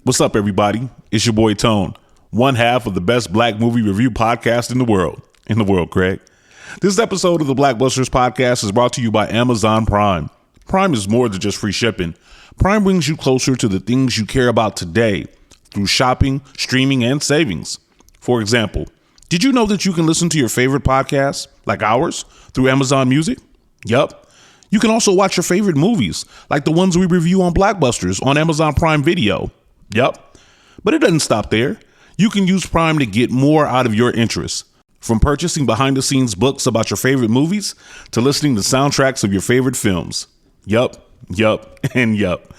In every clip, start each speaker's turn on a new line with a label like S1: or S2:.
S1: What's up, everybody? It's your boy Tone, one half of the best black movie review podcast in the world. Craig. This episode of the Blackbusters podcast is brought to you by Amazon Prime. Prime is more than just free shipping. Prime brings you closer to the things you care about today through shopping, streaming, and savings. For example, did you know that you can listen to your favorite podcasts, like ours, through Amazon Music? Yup. You can also watch your favorite movies, like the ones we review on Blackbusters on Amazon Prime Video. Yup. But it doesn't stop there. You can use Prime to get more out of your interests. From purchasing behind-the-scenes books about your favorite movies to listening to soundtracks of your favorite films. Yup, and yup.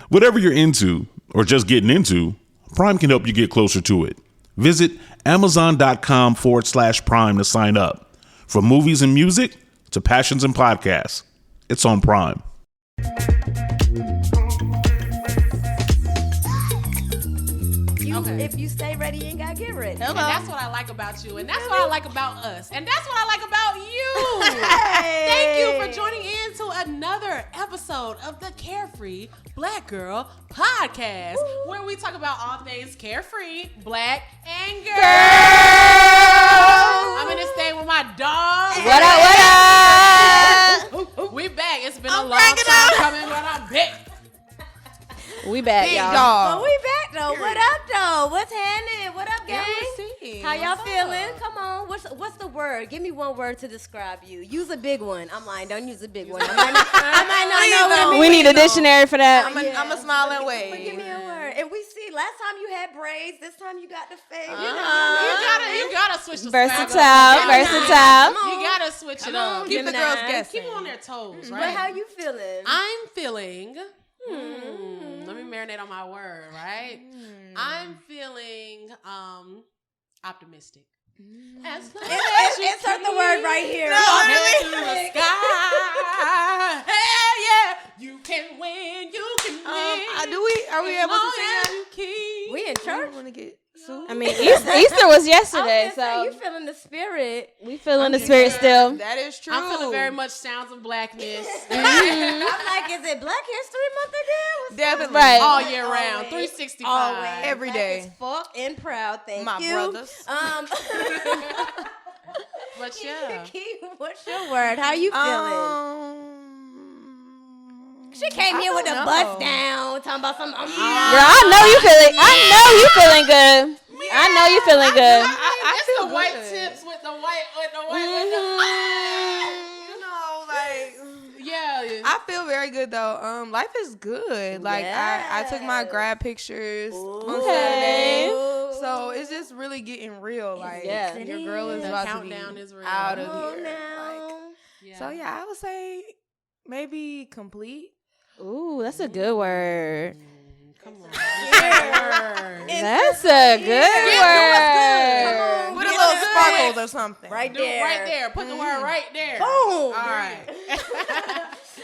S1: Whatever you're into, or just getting into, Prime can help you get closer to it. Visit Amazon.com/Prime to sign up. From movies and music to passions and podcasts, it's on Prime.
S2: If you stay ready, you ain't gotta get ready.
S3: Hello. And that's what I like about you. And that's what I like about us. And that's what I like about you.
S2: Hey.
S3: Thank you for joining in to another episode of the Carefree Black Girl podcast, where we talk about all things carefree, black, and girl. I'm in this thing with my dog.
S2: What up?
S3: We back. It's been a long time coming, but I'm back.
S4: We back,
S2: Big
S4: y'all.
S2: dog. But we back though. What up though? What's happening? What up, gang? How y'all feeling? Come on. What's the word? Give me one word to describe you. Use a big one. I'm lying. Don't use a big one. I might not know what it means.
S4: We need a dictionary for that.
S2: I'm a smiling way. But give me a word. And we see last time you had braids. This time you got the fade.
S3: You gotta switch the
S4: versatile.
S3: You gotta switch it up.
S2: Keep the girls guessing.
S3: Keep them on their toes, right?
S2: But how you feeling?
S3: I'm feeling. Let me marinate on my word, right? I'm feeling optimistic.
S2: Insert the word right here.
S3: The sky. Hell yeah! You can win. You can win.
S2: Are we able to
S3: that?
S2: We in church?
S4: I mean, Easter was yesterday, so
S2: you feeling the spirit.
S4: we feeling the spirit still.
S5: That is true.
S3: I'm feeling very much sounds of blackness.
S2: I'm like, is it Black History Month again?
S5: Definitely.
S4: Right.
S3: All year round, 365.
S2: Always.
S5: Every
S2: Black
S5: day.
S2: as fuck and proud. Thank
S5: My
S2: you.
S5: brothers.
S3: But yeah.
S2: What's your word? How you feeling? She came here with a bust down, talking about some.
S4: Girl, I know you feeling good. I know you feeling good.
S3: I it's the white tips with the white. Yeah.
S5: I feel very good though. Life is good. Like I took my grad pictures on Saturday, so it's just really getting real. Like your girl is about to be out of here. Like, so yeah, I would say maybe complete.
S4: Ooh, that's a good word.
S3: Come on.
S4: That's a good word.
S5: Put a little sparkles or something.
S2: Right there.
S3: Right there. Put the word right there.
S2: Boom.
S3: All right.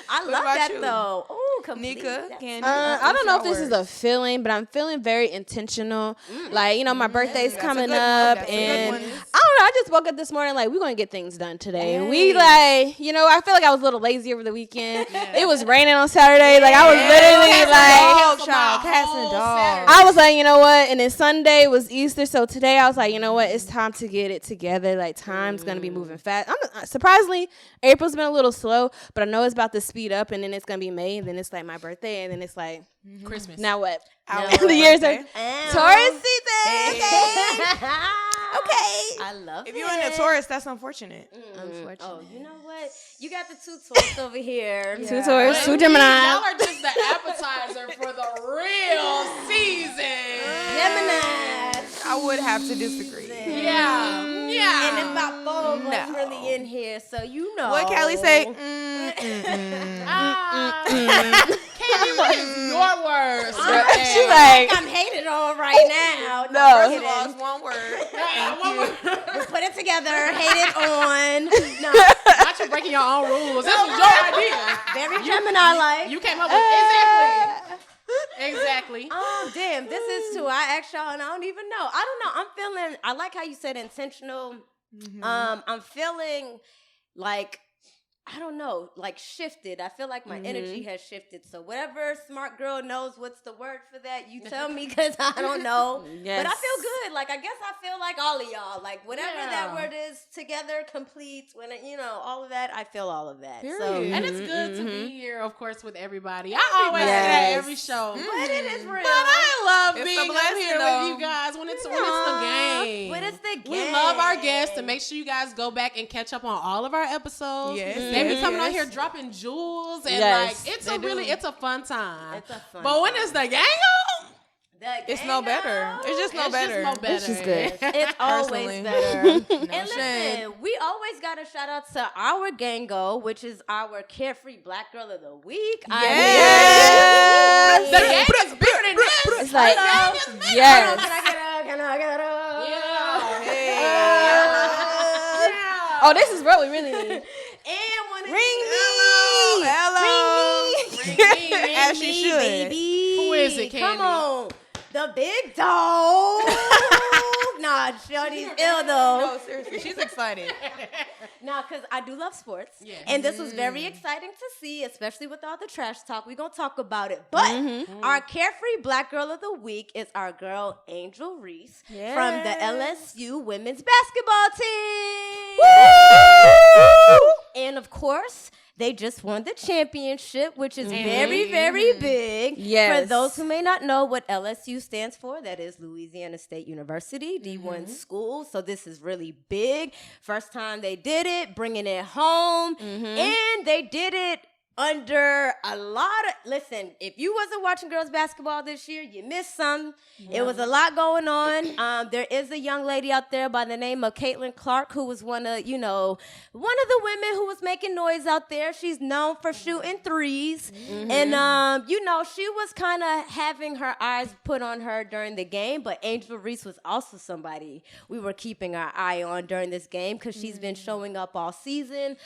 S2: I love that
S5: you?
S2: though. Ooh, complete.
S5: Nika,
S4: I don't know if this is a feeling, but I'm feeling very intentional. Like, my birthday's coming up, and I don't know. I just woke up this morning like, we're gonna get things done today. And we I feel like I was a little lazy over the weekend. It was raining on Saturday. Like, I was literally
S5: casting dogs.
S4: I was like, you know what? And then Sunday was Easter, so today I was like, you know what? It's time to get it together. Like, time's gonna be moving fast. Surprisingly, April's been a little slow, but I know it's about to speed up, and then it's gonna be May, and then it's like my birthday, and then it's like
S3: Christmas.
S4: now what?
S5: The
S4: years are Taurus season.
S2: Okay. I love it.
S5: If you're in the Taurus, that's unfortunate.
S4: Unfortunate.
S2: Oh, you know what? You got the two Taurus over here.
S4: Two Taurus, two
S3: Y'all
S4: Gemini.
S3: are just the appetizer for the real season.
S2: Gemini.
S5: I would have to disagree.
S3: Yeah.
S2: And it's about 4 of us really in here, so you know.
S5: What Callie say?
S3: Candy, what is your words?
S4: She's like,
S2: I'm hated on right now.
S5: First of all, it's one word.
S2: Put it together. Hated on. No.
S3: Not you breaking your own rules. This was your idea.
S2: Very Gemini-like.
S3: You came up with exactly.
S2: Oh, damn. This is too. I asked y'all and I don't even know. I don't know. I'm feeling, I like how you said intentional. I'm feeling like I don't know, like shifted. I feel like my energy has shifted. So whatever smart girl knows what's the word for that, you tell me because I don't know.
S4: Yes.
S2: But I feel good. Like I guess I feel like all of y'all. Like whatever that word is, together, complete, when all of that, I feel all of that.
S5: Period.
S2: So
S3: and it's good to be here, of course, with everybody. I always say that every show.
S2: But it is real.
S3: But I love
S5: It's
S3: being
S5: a
S3: up
S5: blessing,
S3: here
S5: though.
S3: with you guys when it's the game.
S2: But it's the game.
S3: We love our guests, and make sure you guys go back and catch up on all of our episodes.
S5: Yes,
S3: They be coming
S5: yes.
S3: out here dropping jewels, and
S4: Yes,
S3: it's a fun time.
S2: It's a fun
S3: But when
S2: time.
S3: it's the gang on,
S5: It's no better. It's just no better.
S4: It's just good.
S2: It's always
S5: Personally.
S2: better. And
S5: shade.
S2: listen, we always got to shout out to our Gango, which is our Carefree Black Girl of the Week.
S5: Yes.
S3: the gang is bigger than this.
S4: It's like,
S2: Yes.
S4: oh, this is what we really need.
S2: And when
S5: Ring me. Hello. As you should.
S2: baby.
S3: Who is it,
S2: Come
S3: Candy?
S2: on. The big dog. Nah, Shorty's ill though.
S5: No, seriously, she's excited.
S2: Nah, because I do love sports.
S3: Yes.
S2: And this was very exciting to see, especially with all the trash talk. We're going to talk about it. But our Carefree Black Girl of the Week is our girl, Angel Reese, from the LSU women's basketball team. Woo! And of course, they just won the championship, which is very, very big.
S4: Yes.
S2: For those who may not know what LSU stands for, that is Louisiana State University, D1 school. So this is really big. First time they did it, bringing it home. And they did it under a lot of, listen, if you wasn't watching girls basketball this year, you missed some. It was a lot going on. There is a young lady out there by the name of Caitlin Clark, who was one of the women who was making noise out there. She's known for shooting threes. And, she was kind of having her eyes put on her during the game, but Angel Reese was also somebody we were keeping our eye on during this game because she's been showing up all season.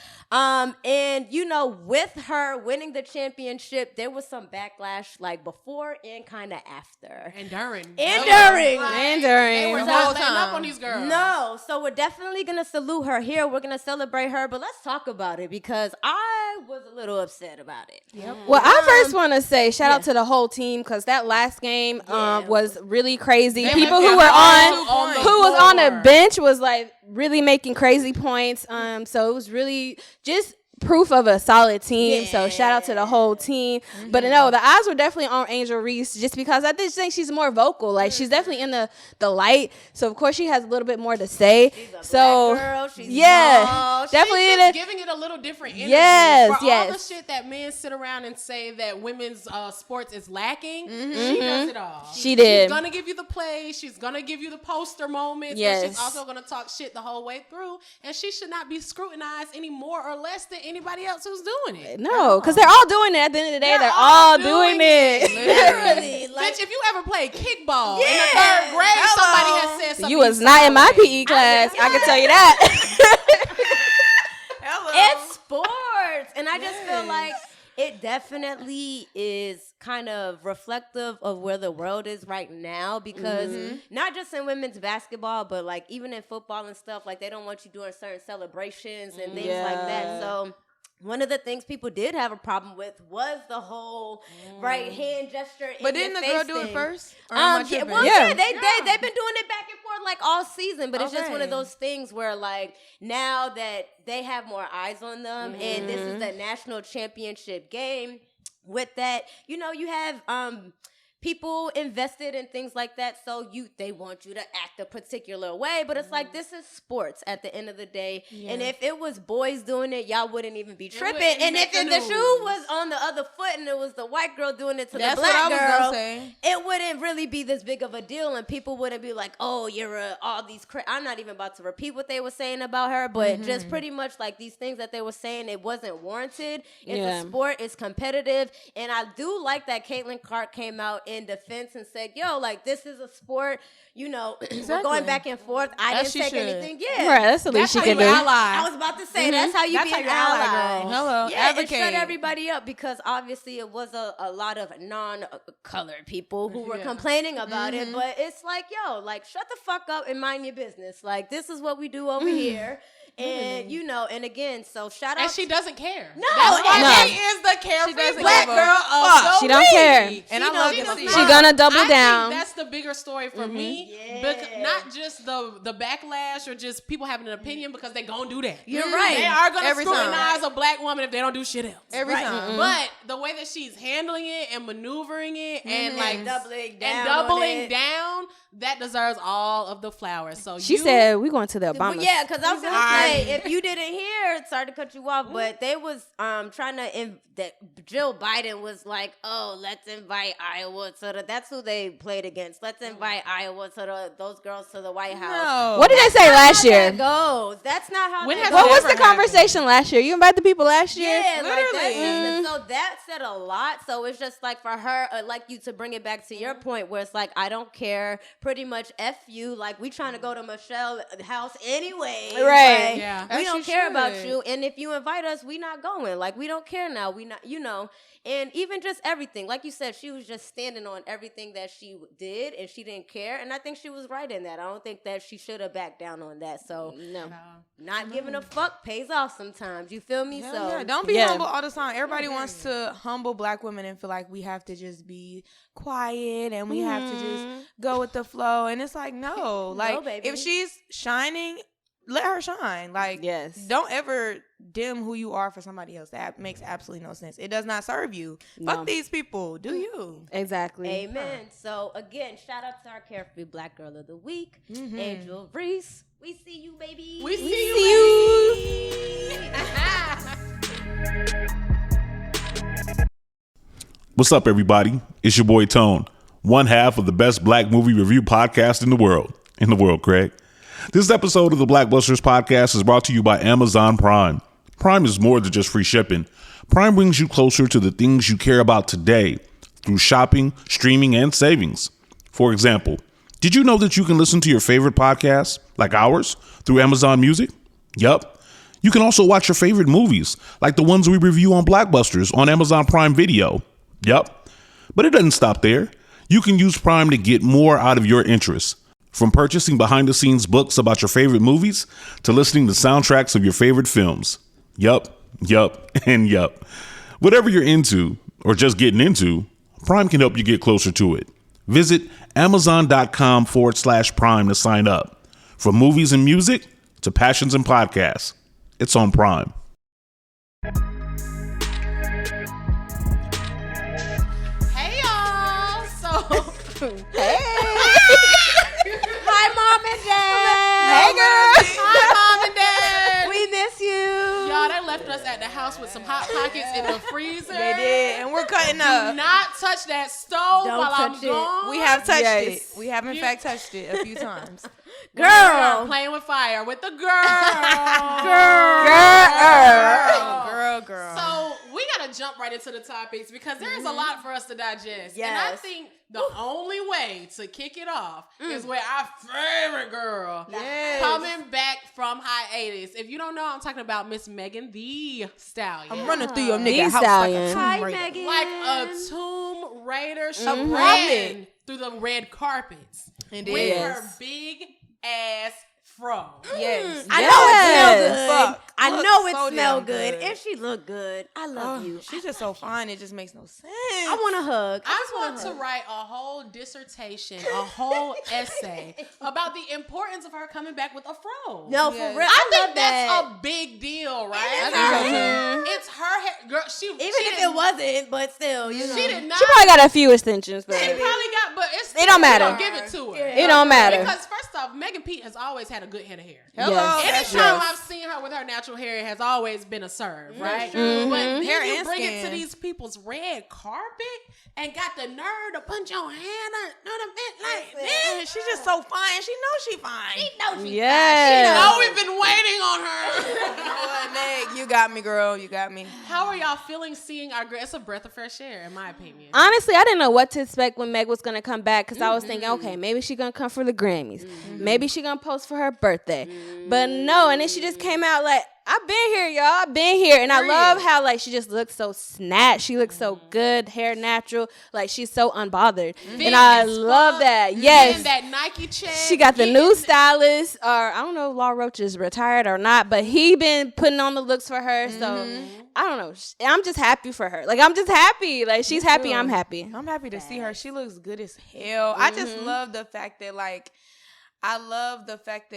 S2: With her winning the championship, there was some backlash like before and kind of after.
S3: And during.
S2: They
S3: They were
S2: So-
S3: not standing up on these girls.
S2: No, so we're definitely gonna salute her here. We're gonna celebrate her, but let's talk about it because I was a little upset about it.
S4: Well, I first want to say shout out to the whole team because that last game was really crazy. People who were on the bench was like really making crazy points. So it was really just proof of a solid team. So shout out to the whole team. But no, the eyes were definitely on Angel Reese just because I just think she's more vocal. Like she's definitely in the light. So of course she has a little bit more to say.
S2: She's a black girl. She's small.
S4: definitely
S3: She's
S4: in
S3: just
S4: it.
S3: giving it a little different energy.
S4: Yes,
S3: For all the shit that men sit around and say that women's sports is lacking, she does it all.
S4: She did.
S3: She's gonna give you the play. She's gonna give you the poster moments.
S4: Yes.
S3: And she's also gonna talk shit the whole way through. And she should not be scrutinized any more or less than anybody else who's doing it.
S4: No, because they're all doing it at the end of the day. They're all doing it.
S2: Literally,
S3: Bitch, if you ever played kickball in the third grade, somebody has said something.
S4: You was not in my PE class. I can tell you that.
S2: it's sports. And I just feel like it definitely is kind of reflective of where the world is right now because not just in women's basketball, but like even in football and stuff, like they don't want you doing certain celebrations and things like that. So one of the things people did have a problem with was the whole right hand gesture.
S5: But didn't the girl do it first? Or am I tripping?
S2: They've been doing it back and forth like all season, but it's just one of those things where like now that they have more eyes on them and this is the national championship game, with that, you have people invested in things like that, so they want you to act a particular way, but it's like this is sports at the end of the day. And if it was boys doing it, y'all wouldn't even be tripping. And if the shoe was on the other foot and it was the white girl doing it to the black girl, it wouldn't really be this big of a deal, and people wouldn't be like, "Oh, you're all these." I'm not even about to repeat what they were saying about her, but just pretty much like these things that they were saying, it wasn't warranted. It's a sport, it's competitive, and I do like that Caitlin Clark came out in defense and said, "Yo, like this is a sport. We're going back and forth. I didn't take anything. Yeah,
S4: right. That's the least she can do.
S2: I was about to say that's how you be an ally.
S5: Hello, advocate.
S2: It shut everybody up because obviously it was a lot of non-colored people who were complaining about it. But it's like, yo, like shut the fuck up and mind your business. Like this is what we do over here." And and again, so shout out.
S3: And she doesn't care.
S2: No,
S3: that's why
S2: she
S3: is the carefree
S2: black girl
S3: of the
S4: She don't care.
S5: And I love to see
S4: She gonna double down.
S3: I think that's the bigger story for me. Not just the backlash or just people having an opinion because they gonna do that.
S2: You're right.
S3: They are gonna
S5: Every
S3: scrutinize a black woman if they don't do shit else.
S5: Every time.
S3: But the way that she's handling it and maneuvering it and like
S2: doubling
S3: down, that deserves all of the flowers. So
S4: she said we going to the Obama.
S2: Well, yeah, because I was gonna say if you didn't hear, sorry to cut you off, but they was trying to that Jill Biden was like, oh, let's invite Iowa to that's who they played against. Let's invite Iowa to those girls to the White House.
S5: No.
S4: What did they say last year?
S2: That goes. That's not how.
S3: When
S2: that
S3: has
S2: goes.
S4: What was
S3: never
S4: the conversation last year? You invite the people last year?
S2: Yeah, like
S5: Literally.
S2: so that said a lot. So it's just like for her, like you to bring it back to your point, where it's like I don't care, pretty much f you. Like we trying to go to Michelle's house anyway,
S4: Right.
S2: Like,
S3: Yeah.
S2: we
S5: As
S2: don't
S5: she
S2: care about
S5: should.
S2: you, and if you invite us, we not going. Like we don't care now. We not, And even just everything, like you said, she was just standing on everything that she did, and she didn't care. And I think she was right in that. I don't think that she should have backed down on that. So not giving a fuck pays off sometimes. You feel me?
S5: Yeah, don't be humble all the time. Everybody wants to humble black women and feel like we have to just be quiet and we have to just go with the flow. And it's like, no. Like,
S2: baby.
S5: if she's shining, let her shine. Like,
S4: Yes.
S5: don't ever dim who you are for somebody else. That makes absolutely no sense. It does not serve you. Fuck these people. Do you?
S4: Exactly.
S2: Amen. So again, shout out to our Carefree Black Girl of the Week, Angel Reese. We see you, baby.
S3: We see you.
S1: What's up, everybody? It's your boy Tone, one half of the best black movie review podcast in the world. Craig. This episode of the Blackbusters podcast is brought to you by Amazon Prime. Prime is more than just free shipping. Prime brings you closer to the things you care about today through shopping, streaming, and savings. For example, did you know that you can listen to your favorite podcasts, like ours, through Amazon Music? Yup. You can also watch your favorite movies, like the ones we review on Blackbusters on Amazon Prime Video. Yup. But it doesn't stop there. You can use Prime to get more out of your interests. From purchasing behind-the-scenes books about your favorite movies to listening to soundtracks of your favorite films. Yup, and yup. Whatever you're into or just getting into, Prime can help you get closer to it. Visit Amazon.com/Prime to sign up. From movies and music to passions and podcasts, it's on Prime.
S3: Hey, y'all. So,
S2: Hi, Mom and Dad.
S4: Hey, girl.
S3: hi, Mom and Dad.
S2: We miss you.
S3: Y'all, they left us at the house with some Hot Pockets in the freezer.
S5: They did. And we're cutting
S3: Do
S5: up.
S3: not touch that stove
S2: Don't
S3: while I'm
S2: touch it.
S3: gone.
S5: We have touched
S4: Yes.
S5: it. We have, in fact, touched it a few times.
S2: Girl.
S3: Playing with fire with the girl.
S5: Girl.
S3: So we gotta jump right into the topics because there is a lot for us to digest. And I
S2: Yes.
S3: think the only way to kick it off is with our favorite girl coming back from hiatus. If you don't know, I'm talking about Miss Megan Thee Stallion.
S5: I'm running through your nigga
S4: The
S5: house
S4: Stallion.
S5: like a
S2: Hi,
S5: Tomb Raider.
S2: Megan.
S3: like a Tomb Raider. She
S5: Mm-hmm.
S3: ran through the red carpets
S5: Indeed.
S3: with
S5: Yes.
S3: her big ass fro.
S5: Yes.
S2: I know it smells good.
S5: Fuck.
S2: I
S5: Look
S2: know it
S5: so
S2: smells
S5: damn
S2: good.
S5: good.
S2: And she look good. I love you.
S5: She's just so fine. It just makes no sense.
S2: I want a hug.
S3: I want to write a whole dissertation, a whole essay about the importance of her coming back with a fro.
S2: No,
S5: Yes.
S2: for real.
S3: I
S2: love
S3: think that's
S2: that.
S3: a big deal, right?
S2: It is
S5: her
S2: hair.
S3: It's her hair, girl.
S2: Even if it wasn't, but still, you know.
S3: she did not.
S4: She probably got a few extensions, but
S3: She probably got, but it's
S4: It don't matter.
S3: Don't give it to her.
S2: Yeah.
S4: it don't matter.
S3: Because first off, Megan Pete has always had a good head of hair.
S5: Hello.
S4: Yes.
S3: Anytime
S4: Yes.
S3: I've seen her with her natural hair, it has always been a serve, right?
S2: true.
S3: But then
S5: Hair
S3: you
S5: and
S3: bring it to
S5: skin.
S3: these people's red carpet and got the nerve to put your hand on the vent like this.
S5: She's just so fine. She knows she fine.
S4: Yes.
S3: Oh, we've been waiting on her.
S5: Meg, you got me, girl. You got me.
S3: How are y'all feeling seeing our girl? It's a breath of fresh air, in my opinion.
S4: Honestly, I didn't know what to expect when Meg was gonna come back because I was thinking, okay, maybe she gonna come for the Grammys, maybe she gonna post for her birthday, but no. And then she just came out like I've been here, y'all. I've been here. And I love how, like, she just looks so snatched. She looks so good. Hair natural. Like, she's so unbothered. And I love that. Yes.
S3: And that Nike check.
S4: She got the new stylist. Or I don't know if Law Roach is retired or not, but he been putting on the looks for her. So, I don't know. I'm just happy for her. Like, I'm just happy. Like, she's happy. I'm happy.
S5: I'm happy to see her. She looks good as hell. I just love the fact that, like,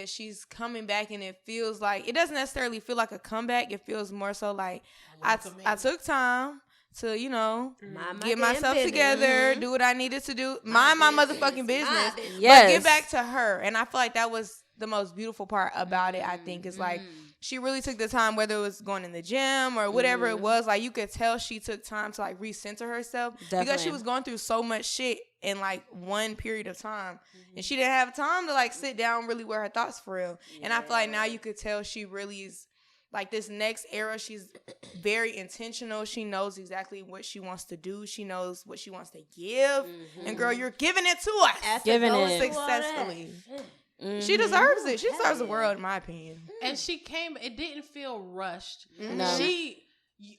S5: she's coming back and it feels like, it doesn't necessarily feel like a comeback. It feels more so like I took time to, you know, get myself together, do what I needed to do, mind my motherfucking business, but get back to her. And I feel like that was the most beautiful part about it, I think, is like, she really took the time, whether it was going in the gym or whatever it was. Like, you could tell she took time to, like, recenter herself. Definitely. Because she was going through so much shit in, like, one period of time. And she didn't have time to, like, sit down really with her thoughts for real. And I feel like now you could tell she really is, like, this next era, she's very intentional. She knows exactly what she wants to do. She knows what she wants to give. And, girl, you're giving it to us.
S4: Giving it
S5: successfully. She deserves it. She deserves the world, in my opinion.
S3: And she came, it didn't feel rushed.
S2: No.
S3: She,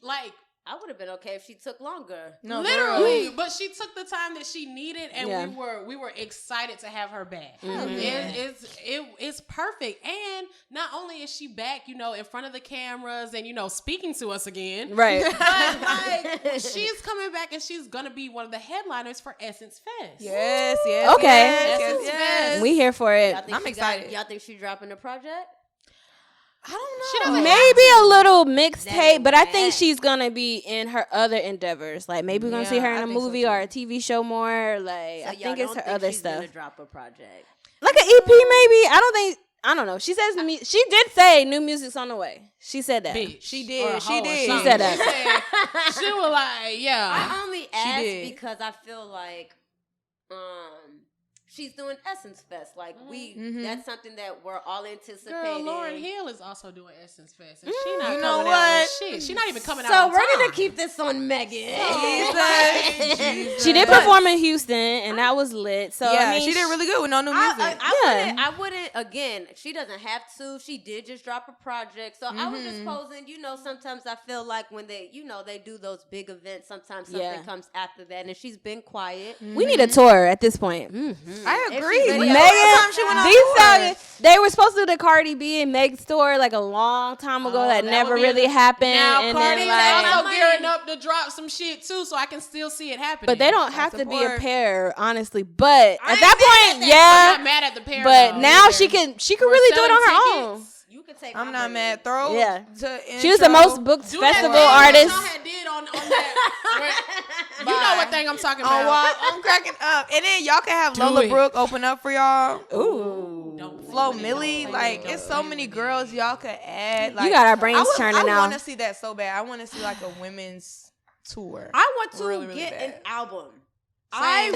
S3: like,
S2: I would have been okay if she took longer.
S3: No, literally, but she took the time that she needed, and we were excited to have her back. It's perfect, and not only is she back, you know, in front of the cameras and, you know, speaking to us again,
S4: right?
S3: But like, she's coming back, and she's gonna be one of the headliners for Essence Fest.
S5: Yes.
S4: Okay.
S5: Yes.
S4: We here for it.
S5: I'm excited.
S2: Y'all think she's dropping a project?
S5: I don't know.
S4: Maybe a little mixtape, but I think she's gonna be in her other endeavors. Like, maybe we're gonna see her in a movie or a TV show more. Like,
S2: So
S4: I think it's her other
S2: she's
S4: stuff.
S2: Gonna drop a project.
S4: Like an EP, maybe. I don't know. She says she did say new music's on the way. She said that.
S3: Bitch.
S5: She did.
S4: She said that.
S3: She was like, yeah.
S2: I only asked because I feel like she's doing Essence Fest. Like, that's something that we're all anticipating.
S3: Girl, Lauryn Hill is also doing Essence Fest. And she not
S5: you know
S3: coming
S5: what?
S3: out with shit. She's not even coming out
S2: So
S3: on
S2: we're
S3: time.
S2: going to keep this on Megan.
S5: Jesus.
S4: She did perform in Houston, and that was lit. So,
S5: yeah,
S4: I mean,
S5: she did really good with no new music.
S2: I wouldn't, again, she doesn't have to. She did just drop a project. So I was just posing, you know, sometimes I feel like when they, you know, they do those big events, sometimes something comes after that. And she's been quiet.
S4: we need a tour at this point.
S5: I agree.
S4: Megan, they were supposed to do the Cardi B and Meg tour like a long time ago. That never really happened.
S3: Now,
S4: and
S3: Cardi's
S4: then,
S3: also gearing up to drop some shit too, so I can still see it happening.
S4: but they don't have to be a pair, honestly. But at that point,
S3: I'm not mad at the pair.
S4: But
S3: though,
S4: now
S3: either.
S4: she can really do it on her own.
S2: You could take
S5: I'm not mad. Throw
S4: she was the most booked festival artist.
S3: Did on that. You know what thing I'm talking about.
S5: I'm cracking up. And then y'all can have Lola Brooke open up for y'all.
S4: Ooh.
S5: Flo Millie. Like, it's so many girls y'all could add. Like,
S4: you got our brains turning
S5: I
S4: out.
S5: want to see that so bad. I want to see like a women's tour.
S2: I want to
S5: really
S2: get
S5: bad.
S2: an album.
S3: You're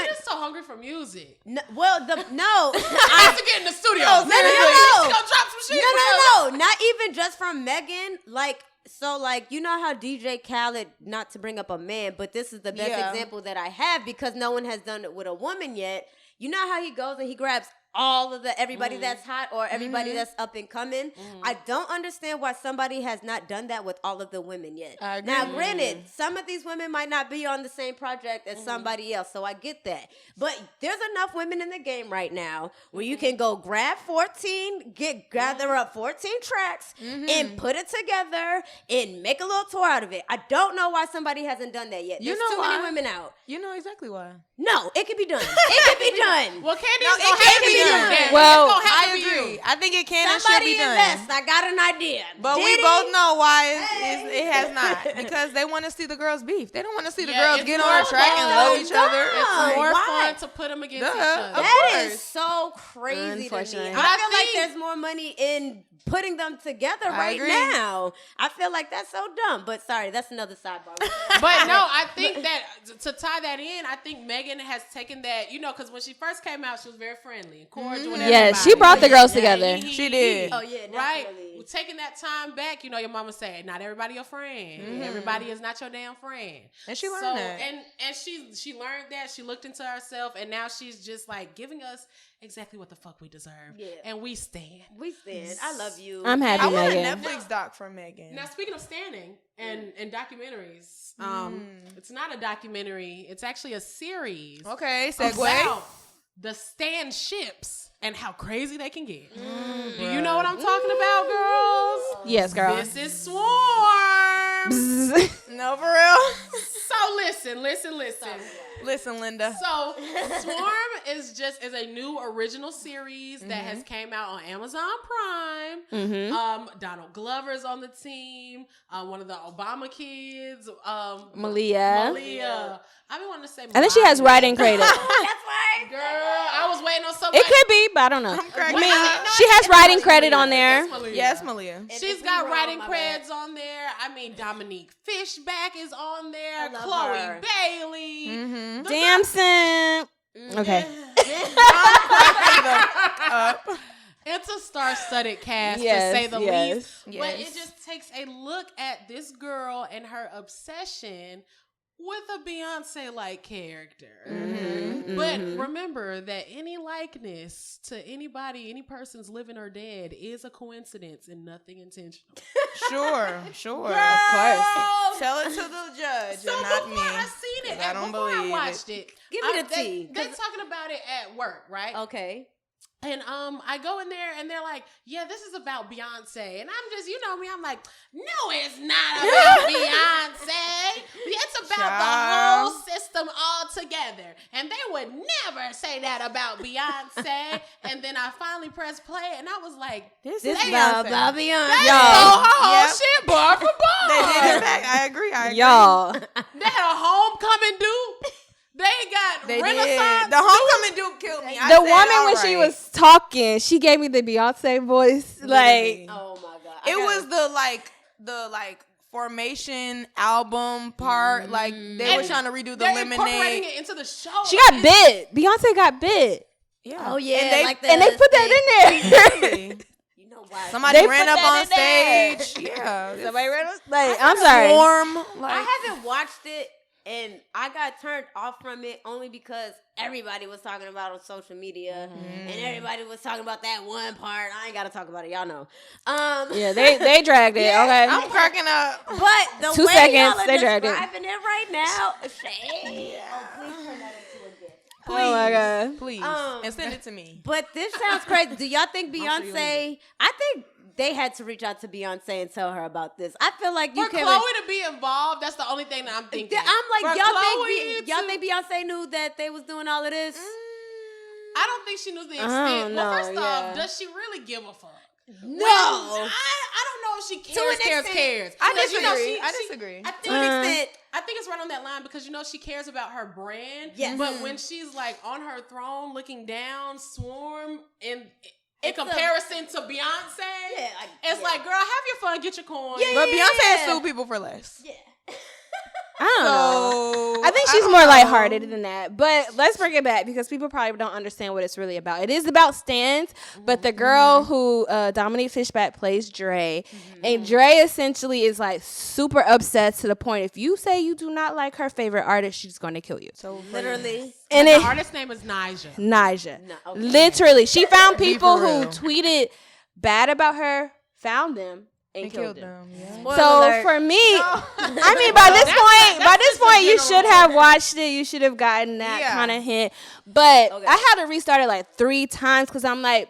S3: just so hungry for music.
S2: No.
S3: I have to get in the studio.
S2: No.
S3: Go drop some shit.
S2: No. Not even just from Megan. Like, so, like, you know how DJ Khaled, not to bring up a man, but this is the best example that I have because no one has done it with a woman yet. You know how he goes and he grabs all of everybody that's hot or everybody that's up and coming. I don't understand why somebody has not done that with all of the women yet. Now, granted, some of these women might not be on the same project as somebody else, so I get that. But there's enough women in the game right now where you can go grab 14, gather up 14 tracks and put it together and make a little tour out of it. I don't know why somebody hasn't done that yet. There's too many women out.
S5: You know exactly why.
S2: No, it can be done. It can be done.
S3: Well, Candy's gonna have to be done.
S4: Well,
S5: I agree. I think it can and should
S2: Somebody
S5: be done.
S2: invest. I got an idea.
S5: But we both know why it has not. Because they want to see the girls beef. They don't want to see the girls get on the track and love each other.
S3: It's more fun to put them against each other.
S2: That is so crazy to me. I feel
S4: Unfortunately.
S2: like there's more money in putting them together right now. I feel like that's so dumb. But sorry, that's another sidebar.
S3: But no, I think that to tie that in, I think Megan has taken that, you know, because when she first came out, she was very friendly and cordial with everybody.
S4: Yeah, she brought the girls together. together.
S5: She did.
S2: Oh yeah, definitely.
S3: Right? Taking that time back, you know, your mama said, not everybody your friend.
S5: Mm-hmm.
S3: Everybody is not your damn friend.
S5: And she learned that.
S3: And she learned that. She looked into herself, and now she's just like giving us exactly what the fuck we deserve. Yeah. And we stand.
S2: We stand. I love you.
S4: I'm happy,
S5: I want a
S4: Megan.
S5: Netflix doc for Megan.
S3: Now, speaking of standing and documentaries, it's not a documentary. It's actually a series.
S5: Okay, segue.
S3: About the stand ships and how crazy they can get. Do you know what I'm talking about, girls?
S4: Yes, girl.
S3: This is Swarm.
S5: No, for real.
S3: So listen.
S5: Listen, Linda.
S3: So Swarm is a new original series that has came out on Amazon Prime. Donald Glover's on the team. One of the Obama kids. Malia. I've been wanting to say
S4: I think she has writing credit.
S2: That's right.
S3: Girl, I was waiting on somebody.
S4: It could be, but I don't know.
S5: I
S4: mean, she has writing credit on there.
S5: Yes, Malia.
S3: She's got writing creds on there. I mean, Dominique Fishback is on there. Chloe
S2: her.
S3: Bailey.
S4: Damson. Okay.
S3: It's a star-studded cast, to say the least.
S5: Yes.
S3: But it just takes a look at this girl and her obsession with a Beyonce-like character. But remember that any likeness to anybody, any person's living or dead, is a coincidence and nothing intentional.
S5: Sure.
S3: Girl,
S5: Of course. Tell it to the judge
S3: So
S5: and not
S3: before
S5: me.
S3: I seen it,
S5: I don't
S3: and before I
S5: believe
S3: watched it,
S2: Give me the tea.
S3: They talking about it at work, right?
S2: Okay.
S3: And I go in there and they're like, yeah, this is about Beyonce. And I'm just, you know me, I'm like, no, it's not about Beyonce. It's about the whole system all together. And they would never say that about Beyonce. And then I finally pressed play and I was like,
S2: This is about Beyonce.
S3: They stole her whole shit bar for bar.
S5: They did it back. I agree.
S4: Y'all.
S3: They had a homecoming dude. They Renaissance.
S5: did. The homecoming dude killed me.
S4: The woman when she was talking, she gave me the Beyonce voice. Like,
S2: Oh my god.
S5: It was the formation album part. Like they were trying to redo the
S3: They're
S5: Lemonade.
S3: incorporating it into the show.
S4: she got bit. Beyonce got bit.
S5: Yeah.
S2: Oh yeah.
S4: And they put that in there.
S2: You know why?
S5: Somebody
S4: They
S5: ran
S4: put
S5: up
S4: that
S5: on
S4: in there.
S5: stage. Yeah.
S4: Somebody ran up. Like, I'm sorry.
S5: Swarm.
S2: I haven't watched it, and I got turned off from it only because everybody was talking about it on social media, and everybody was talking about that one part. I ain't got to talk about it. Y'all know.
S4: Yeah, they dragged it. Okay.
S5: I'm cracking up.
S2: But the
S4: 2
S2: way
S4: seconds,
S2: y'all are
S4: they dragged it.
S2: describing it right now, shade. Oh, please turn that into a gift.
S4: Oh my god.
S5: Please. And send it to me.
S2: But this sounds crazy. Do y'all think Beyonce? I think they had to reach out to Beyonce and tell her about this. I feel like you
S3: For
S2: can.
S3: Chloe to be involved, that's the only thing that I'm thinking.
S2: I'm like,
S3: For
S2: y'all
S3: Chloe
S2: think Beyonce knew that they was doing all of this?
S3: I don't think she knew the extent.
S4: know,
S3: Well, first off,
S4: yeah.
S3: does she really give a fuck?
S2: No.
S3: I don't know if she cares. Cares.
S5: I
S3: Because, you know,
S5: disagree. I disagree.
S3: I think it's right on that line because you know she cares about her brand.
S2: Yes.
S3: But when she's like on her throne looking down, Swarm in
S2: It's
S3: comparison to Beyonce, it's like, girl, have your fun, get your coin.
S5: But Beyonce has sued people for less.
S2: Yeah.
S4: I don't know. I think she's more lighthearted than that. But let's bring it back because people probably don't understand what it's really about. It is about stands, but the girl who Dominique Fishback plays Daye, and Daye essentially is like super upset to the point if you say you do not like her favorite artist, she's going to kill you.
S2: So literally.
S3: And the artist's name is Nyjah.
S4: Nyjah.
S2: No, okay.
S4: Literally. She found people who tweeted bad about her, found them, and killed them.
S2: Spoiler
S4: So
S2: alert.
S4: for me, I mean, by this point, you should have watched it. You should have gotten that kind of hint. But I had to restart it like 3 times because I'm like,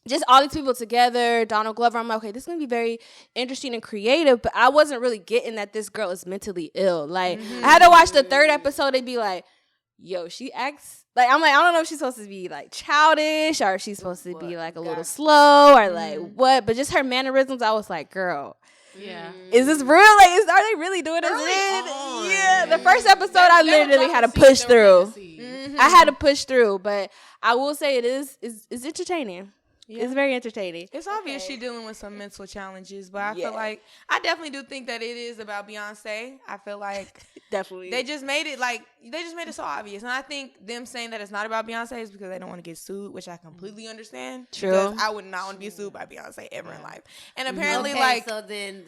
S4: just all these people together, Donald Glover. I'm like, okay, this is gonna be very interesting and creative. But I wasn't really getting that this girl is mentally ill. Like, I had to watch the 3rd episode and be like, yo, she acts. Like, I'm like, I don't know if she's supposed to be, like, childish or if she's supposed to be, like, a little slow or, like, what. But just her mannerisms, I was like, girl.
S3: Yeah.
S4: Is this real? Like, are they really doing this? Yeah. The first episode, I literally had to push through. I had to push through. But I will say it's entertaining. It's very entertaining.
S5: It's obvious she's dealing with some mental challenges, but I feel like I definitely do think that it is about Beyonce. I feel like
S4: definitely
S5: they just made it so obvious, and I think them saying that it's not about Beyonce is because they don't want to get sued, which I completely understand.
S4: True.
S5: Because I would not want to be sued by Beyonce ever in life, and apparently
S2: so then.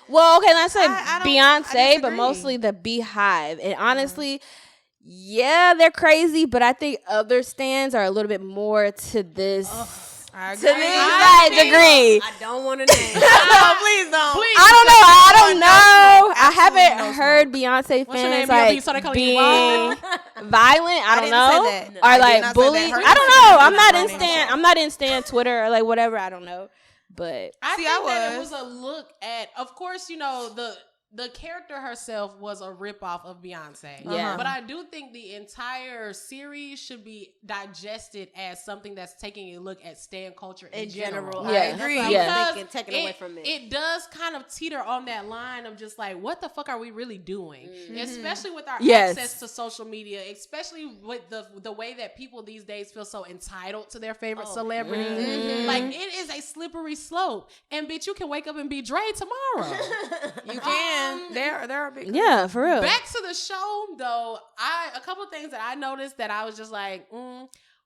S4: Well, okay, let's say
S5: I
S4: Beyonce, but mostly the Beehive, and honestly. Yeah, they're crazy, but I think other stands are a little bit more to this.
S5: I agree.
S4: To this degree.
S2: I don't want to name.
S5: No, please don't. Please.
S4: I don't know. I haven't heard Beyonce fans like being violent. I don't know. Or like bullying. I don't know. I'm not in stan Twitter or like whatever. I don't know. But
S3: I think that it was a look at, of course, you know, the character herself was a ripoff of Beyonce.
S4: Yeah.
S3: But I do think the entire series should be digested as something that's taking a look at stan culture in general.
S2: Yeah. I agree.
S3: Because
S2: taken away from it.
S3: It does kind of teeter on that line of just like, what the fuck are we really doing? Mm-hmm. Especially with our access to social media, especially with the way that people these days feel so entitled to their favorite celebrities. Mm-hmm. Like, it is a slippery slope. And bitch, you can wake up and be Dre tomorrow.
S5: You can. They're a big
S4: for real.
S3: Back to the show though, a couple of things that I noticed that I was just like,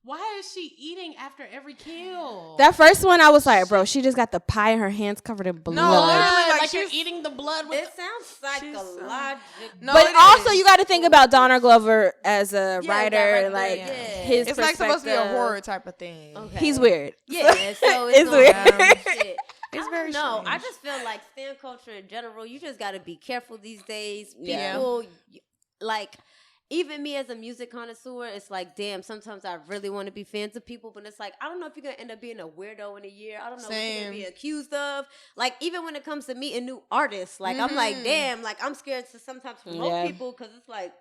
S3: why is she eating after every kill?
S4: That first one, I was like, bro, she just got the pie in her hands covered in blood.
S3: No, literally, like you're eating the blood. With
S2: sounds psychological.
S4: But also, you got to think about Donald Glover as a writer, like his.
S5: It's like supposed to be a horror type of thing.
S4: Okay. He's weird.
S2: Yeah, so
S4: it's weird.
S2: It's very strange. I just feel like stan culture in general, you just got to be careful these days. People, like, even me as a music connoisseur, it's like, damn, sometimes I really want to be fans of people, but it's like, I don't know if you're going to end up being a weirdo in a year. I don't know what you're going to be accused of. Like, even when it comes to meeting new artists, like, I'm like, damn, like, I'm scared to sometimes promote people because it's like,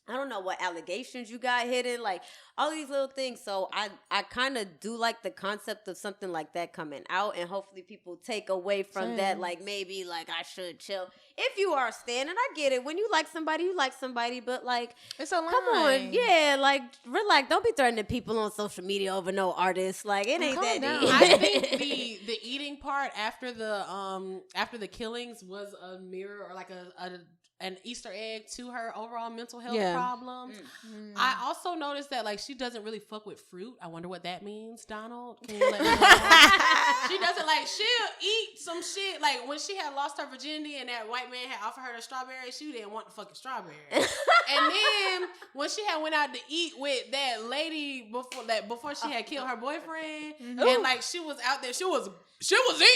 S2: I don't know what allegations you got hidden, like all these little things. So I kind of do like the concept of something like that coming out, and hopefully people take away from that, like maybe like I should chill. If you are a stan, and I get it, when you like somebody, but like
S5: it's a line.
S2: Come on, like relax. Don't be threatening people on social media over no artist. Like it ain't that deep.
S3: I think the eating part after the killings was a mirror or like an Easter egg to her overall mental health problems. Mm-hmm. I also noticed that like she doesn't really fuck with fruit. I wonder what that means, Donald. Can you let me know? She doesn't like, she'll eat some shit. Like when she had lost her virginity and that white man had offered her the strawberry, she didn't want the fucking strawberry. And then when she had went out to eat with that lady before she had killed her boyfriend, and like she was out there, she was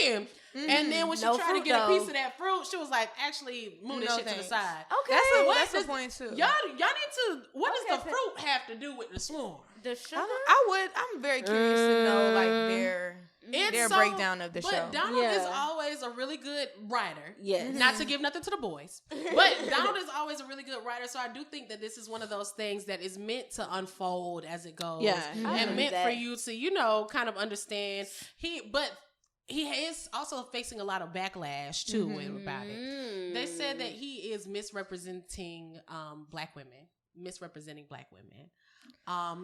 S3: in. Mm-hmm. And then when she tried to get a piece of that fruit, she was like, actually move this shit to the side.
S5: Okay. That's the point too.
S3: Y'all need to, what does the fruit have to do with the swarm?
S2: The sugar?
S5: I'm very curious to know like their breakdown of the show.
S3: But Donald is always a really good writer. Yes. Not to give nothing to the boys. But Donald is always a really good writer. So I do think that this is one of those things that is meant to unfold as it goes. Yeah. And meant for you to, kind of understand. He is also facing a lot of backlash too about it. They said that he is misrepresenting black women.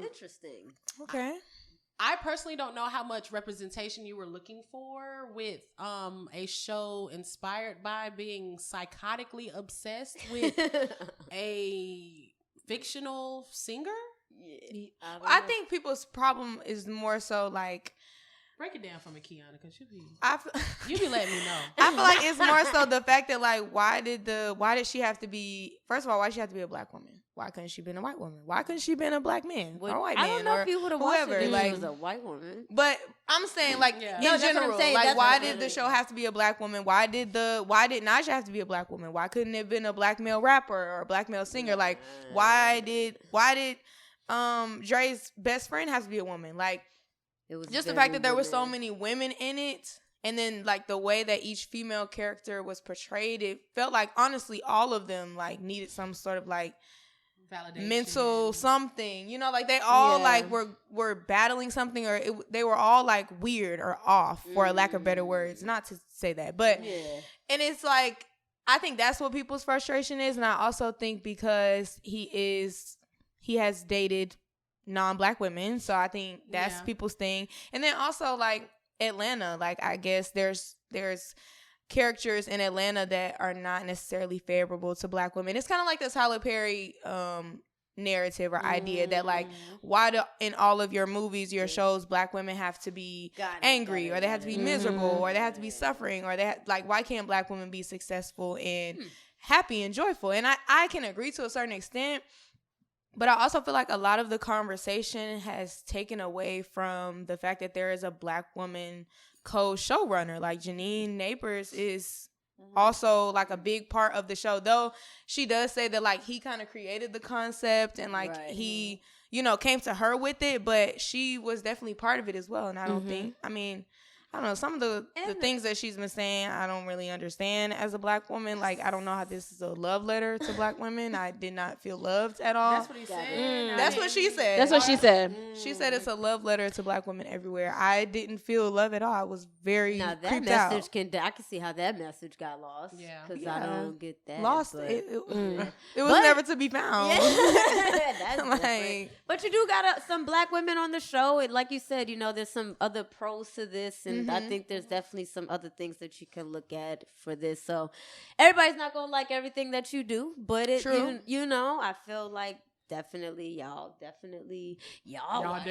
S2: Interesting.
S5: Okay.
S3: I personally don't know how much representation you were looking for with a show inspired by being psychotically obsessed with a fictional singer.
S2: Yeah.
S5: I think people's problem is more so like,
S3: break it down for me, Kiana, because you be letting me know.
S5: I feel like it's more so the fact that like, why did she have to be? First of all, why did she have to be a black woman? Why couldn't she been a white woman? Why couldn't she been a black man or a white man?
S2: I don't know if you would have watched it if
S5: like,
S2: she was a white woman.
S5: But I'm saying like in general, like why did the show have to be a black woman? Why did Naja have to be a black woman? Why couldn't it have been a black male rapper or a black male singer? Like why did Dre's best friend have to be a woman? Like it was just the fact that there were so many women in it, and then like the way that each female character was portrayed, it felt like honestly all of them like needed some sort of like validation, mental something, like they all like were battling something, or they were all like weird or off, for a lack of better words, not to say that, but and it's like I think that's what people's frustration is, and I also think because he has dated non-black women. So I think that's people's thing. And then also like Atlanta, like I guess there's characters in Atlanta that are not necessarily favorable to black women. It's kind of like the Tyler Perry narrative or idea that like why do in all of your movies, your shows, black women have to be angry or they have to be miserable or they have to be suffering or like why can't black women be successful and happy and joyful? And I can agree to a certain extent, but I also feel like a lot of the conversation has taken away from the fact that there is a black woman co-showrunner. Like Janine Neighbors is also like a big part of the show, though she does say that like he kind of created the concept and like he came to her with it, but she was definitely part of it as well. And I don't think, I don't know, some of the things that she's been saying I don't really understand as a black woman. Like I don't know how this is a love letter to black women. I did not feel loved at all.
S3: That's what he said.
S5: That's what she said.
S4: That's what she said.
S5: She said it's a love letter to black women everywhere. I didn't feel love at all. I was very
S2: now that
S5: creeped
S2: message
S5: out.
S2: I can see how that message got lost. Yeah, because I don't get that.
S5: Lost.
S2: But,
S5: it was never to be found.
S2: Yeah, that's
S5: like,
S2: but you do got some black women on the show. And like you said, there's some other pros to this, and I think there's definitely some other things that you can look at for this. So everybody's not gonna like everything that you do, but it, I feel like definitely y'all watched it. Y'all watched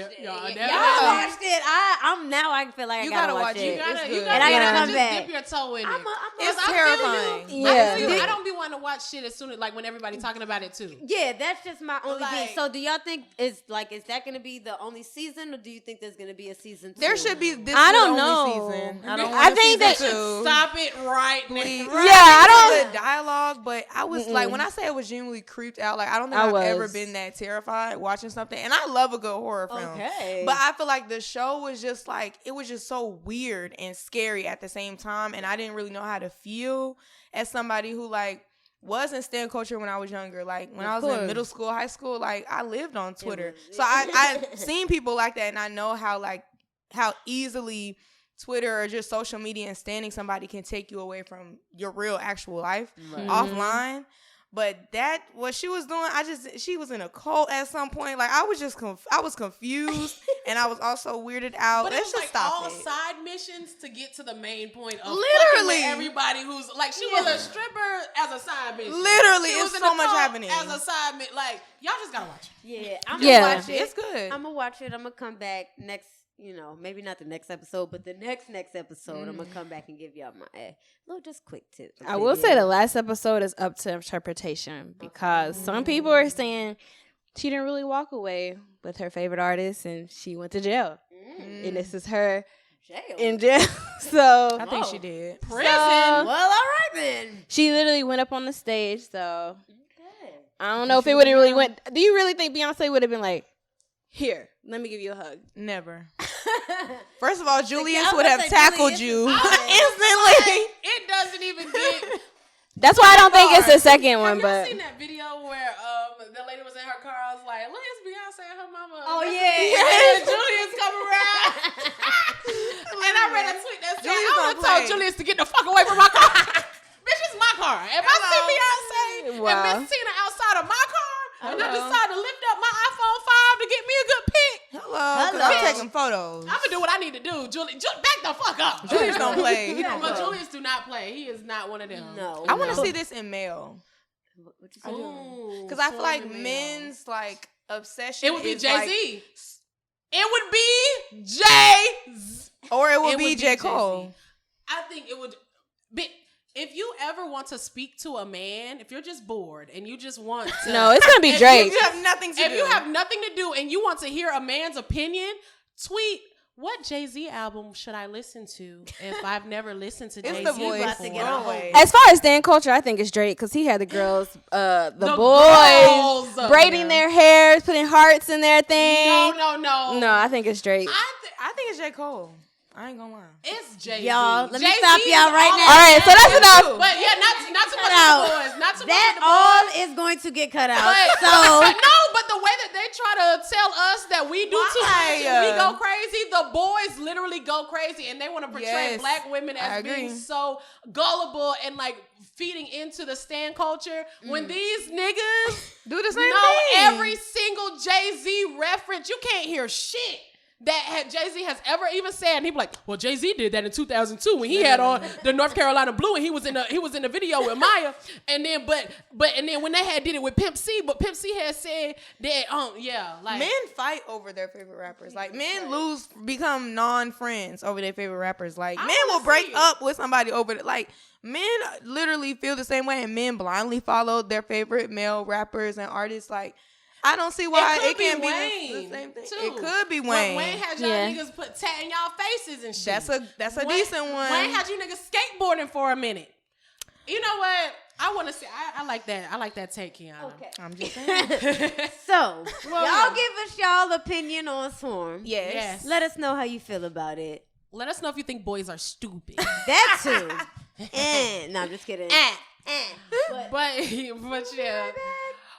S2: it. I feel like I gotta watch it.
S3: And I gotta come back. Dip your toe in it.
S5: It's terrifying.
S3: I don't be wanting to watch shit as soon as like when everybody talking about it too.
S2: Yeah, that's just my only thing. So do y'all think is that gonna be the only season, or do you think there's gonna be a season 2?
S5: There should be this.
S4: I don't
S5: the only
S4: know.
S5: Season.
S4: I think they
S5: should
S3: stop it right now.
S5: I don't the dialogue, but I was like when I say I was genuinely creeped out, like I don't think I've ever been that terrified watching something. And I love a good horror film. Okay. But I feel like the show was just like it was just so weird and scary at the same time, and I didn't really know how to feel as somebody who like was in stan culture when I was younger. Like when I was in middle school, high school, like I lived on Twitter. So I've seen people like that, and I know how easily Twitter or just social media and standing somebody can take you away from your real actual life offline. But that what she was doing, she was in a cult at some point. Like I was confused, and I was also weirded out.
S3: But
S5: Let's
S3: it was
S5: just
S3: like
S5: stop
S3: all
S5: it.
S3: side missions to get to the main point of
S5: literally
S3: everybody who's like she was a stripper as a side mission.
S5: Literally, it's so much happening
S3: as a side mission. Like y'all just gotta watch it.
S2: Yeah, I'm gonna watch it.
S5: It's good.
S2: I'm gonna watch it. I'm gonna come back next. Maybe not the next episode, but the next episode, I'm gonna come back and give y'all my little just quick tip.
S4: I will say the last episode is up to interpretation because some people are saying she didn't really walk away with her favorite artist and she went to jail, and this is her in jail. So
S5: I think she did
S3: prison.
S2: Well, all right then.
S4: She literally went up on the stage. So I don't know if it would have really went. Do you really think Beyonce would have been like, "Here, let me give you a hug"?
S5: Never. First of all, Julius would have tackled you instantly.
S3: It doesn't even get.
S4: That's why I don't think it's the second one.
S3: Have
S4: But
S3: you seen that video where the lady was in her car? I was like, "Look, it's Beyonce and her mama."
S2: Oh yeah,
S3: and Julius come around. And I read a tweet that said, "I would have told Julius to get the fuck away from my car." Bitch, it's my car. If I see Beyonce and Miss Tina outside of my car. And I decided to lift up my iPhone 5 to get me a good pic.
S5: Hello. I'm taking photos.
S3: I'm gonna do what I need to do. Julius, back the fuck up.
S5: Julius don't play.
S3: But Julius do not play. He is not one of them.
S2: No.
S5: I want to see this in male. Because I feel like men's like obsession.
S3: It would be
S5: is
S3: Jay-Z.
S5: Like,
S3: it would be Jay-Z.
S5: Or it would be J. Cole.
S3: I think it would be. If you ever want to speak to a man, if you're just bored and you just want to...
S4: No, it's going to be Drake.
S5: If you have nothing to do.
S3: If you have nothing to do and you want to hear a man's opinion, tweet, what Jay-Z album should I listen to if I've never listened to Jay-Z before?
S4: As far as stan culture, I think it's Drake because he had the girls, the boys
S3: girls
S4: braiding their hairs, putting hearts in their thing.
S3: No.
S4: No, I think it's Drake.
S5: I think it's J. Cole. I ain't gonna lie.
S3: It's Jay-Z.
S2: Y'all, let me stop y'all right now.
S4: All right, so that's enough.
S3: But yeah, not too much of the boys. Not too much of the boys.
S2: That all is going to get cut out.
S3: No, but the way that they try to tell us that we do too much, we go crazy. The the boys literally go crazy and they want to portray black women as being so gullible and like feeding into the stan culture when these niggas
S5: do the same
S3: know
S5: thing.
S3: Every single Jay-Z reference. You can't hear shit that Jay-Z has ever even said. And he be like, well, Jay-Z did that in 2002 when he had on the North Carolina blue and he was in the video with Maya. And then and then when they had did it with Pimp C, but Pimp C had said that like
S5: men fight over their favorite rappers. Like men become non-friends over their favorite rappers. Like men will break up with somebody over it. Like men literally feel the same way and men blindly follow their favorite male rappers and artists. Like I don't see why it can't be the same thing. Too. It could be Wayne.
S3: Wayne had y'all niggas tat in y'all faces and shit.
S5: That's a decent one.
S3: Wayne had you niggas skateboarding for a minute. You know what? I want to say I like that. I like that take, Kiana.
S2: Okay.
S5: I'm just saying.
S2: So y'all give us y'all opinion on Swarm.
S3: Yes.
S2: Let us know how you feel about it.
S3: Let us know if you think boys are stupid.
S2: That too. No, I'm just kidding.
S3: But yeah.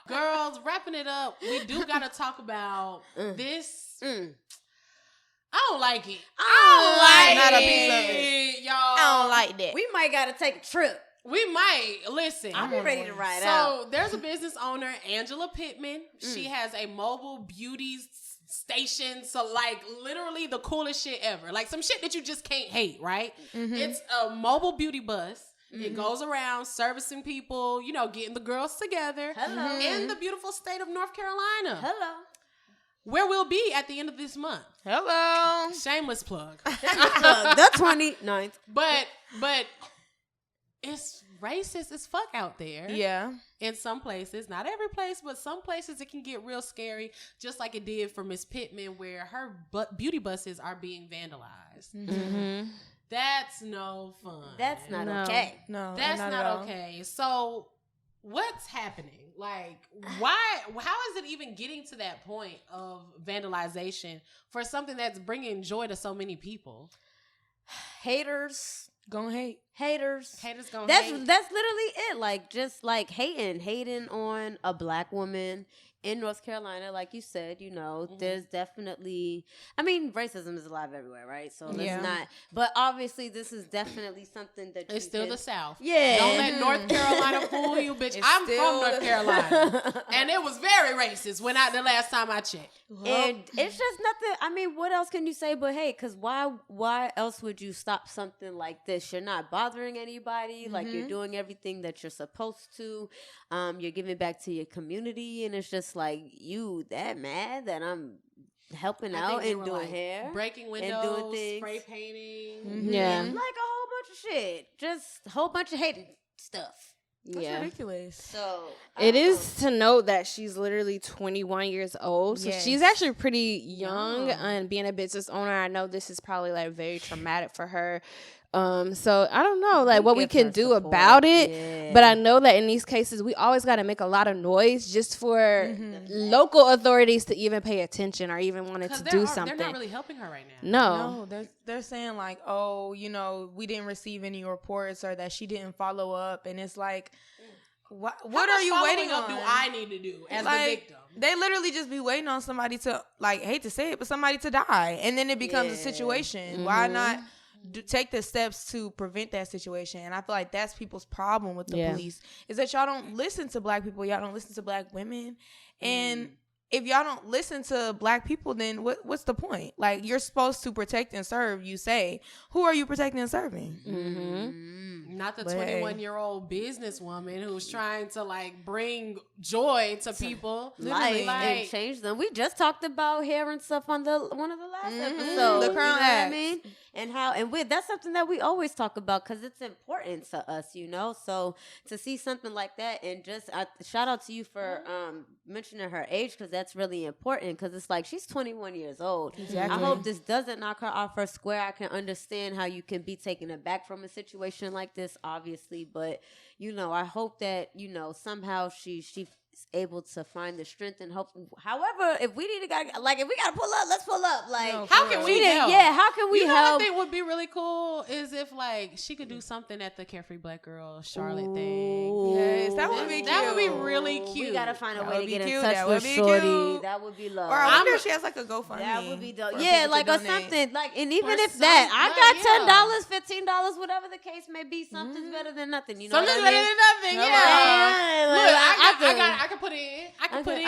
S3: Girls, wrapping it up, we do gotta talk about this. I don't like it.
S5: Not a piece of it,
S3: y'all.
S5: I don't like that.
S2: We might gotta take a trip.
S3: We might. Listen.
S2: I'm ready to ride out.
S3: So there's a business owner, Angela Pittman. She has a mobile beauty station. So like literally the coolest shit ever. Like some shit that you just can't hate, right? It's a mobile beauty bus. It goes around servicing people, getting the girls together in the beautiful state of North Carolina.
S2: Hello.
S3: Where we'll be at the end of this month.
S5: Hello.
S3: Shameless plug.
S2: The 29th.
S3: But it's racist as fuck out there.
S5: Yeah.
S3: In some places. Not every place, but some places it can get real scary. Just like it did for Miss Pittman where her beauty buses are being vandalized. That's no fun.
S2: That's not okay.
S5: No,
S3: that's not
S5: okay.
S3: So what's happening? Like, why? How is it even getting to that point of vandalization for something that's bringing joy to so many people?
S2: Haters
S5: gonna hate.
S2: Haters
S3: gonna hate.
S2: That's literally it. Like just like hating on a black woman in North Carolina, like you said, there's definitely, racism is alive everywhere, right? So let's not, but obviously this is definitely something that
S3: it's still the South.
S2: Yeah.
S3: Don't let North Carolina fool you, bitch. I'm from North Carolina. And it was very racist the last time I checked.
S2: And it's just nothing, what else can you say but hey, because why else would you stop something like this? You're not bothering anybody, like you're doing everything that you're supposed to. You're giving back to your community, and it's just like you that mad that I'm helping out and doing hair,
S3: breaking windows, and doing things, spray painting,
S2: like a whole bunch of shit, just a whole bunch of hating stuff.
S5: That's ridiculous.
S2: So
S4: it is to note that she's literally 21 years old. So she's actually pretty young, and being a business owner, I know this is probably like very traumatic for her. So I don't know like what we can do about it, but I know that in these cases we always got to make a lot of noise just for local authorities to even pay attention or even wanted to do something.
S3: They're not really helping her right now.
S5: No, they're saying like, we didn't receive any reports or that she didn't follow up, and it's like, what are you waiting on?
S3: Do I need to do as the victim?
S5: They literally just be waiting on somebody to, like, hate to say it, but somebody to die, and then it becomes a situation. Why not take the steps to prevent that situation? And I feel like that's people's problem with the police, is that y'all don't listen to black people, y'all don't listen to black women, and if y'all don't listen to black people, then what's the point? Like, you're supposed to protect and serve, you say. Who are you protecting and serving?
S3: Not the 21-year-old businesswoman who's trying to like bring joy to people,
S2: life, and change them. We just talked about hair and stuff on one of the last episodes.
S5: The Crown Act.
S2: That's something that we always talk about because it's important to us, So to see something like that, and just shout out to you for mentioning her age, because that's really important. Because it's like she's 21 years old.
S5: Exactly.
S2: I hope this doesn't knock her off her square. I can understand how you can be taken aback from a situation like this, obviously, but I hope that somehow she able to find the strength and hope. However, if we gotta pull up, let's pull up. Like,
S3: how can we help?
S2: Yeah, how can we help?
S3: What I think would be really cool is if like she could do something at the Carefree Black Girl Charlotte thing.
S5: Yes, that would be cute.
S3: That would be really cute.
S2: We gotta find a way to get in touch with Shorty. That would be love.
S5: Or I wonder if she has like a GoFundMe.
S2: That would be dope. Yeah, like or something. Like, and even if that, I got $10, $15, whatever the case may be, something's better than nothing. You know,
S3: something's better than nothing. Yeah. Look, I can put it in. I can put it in.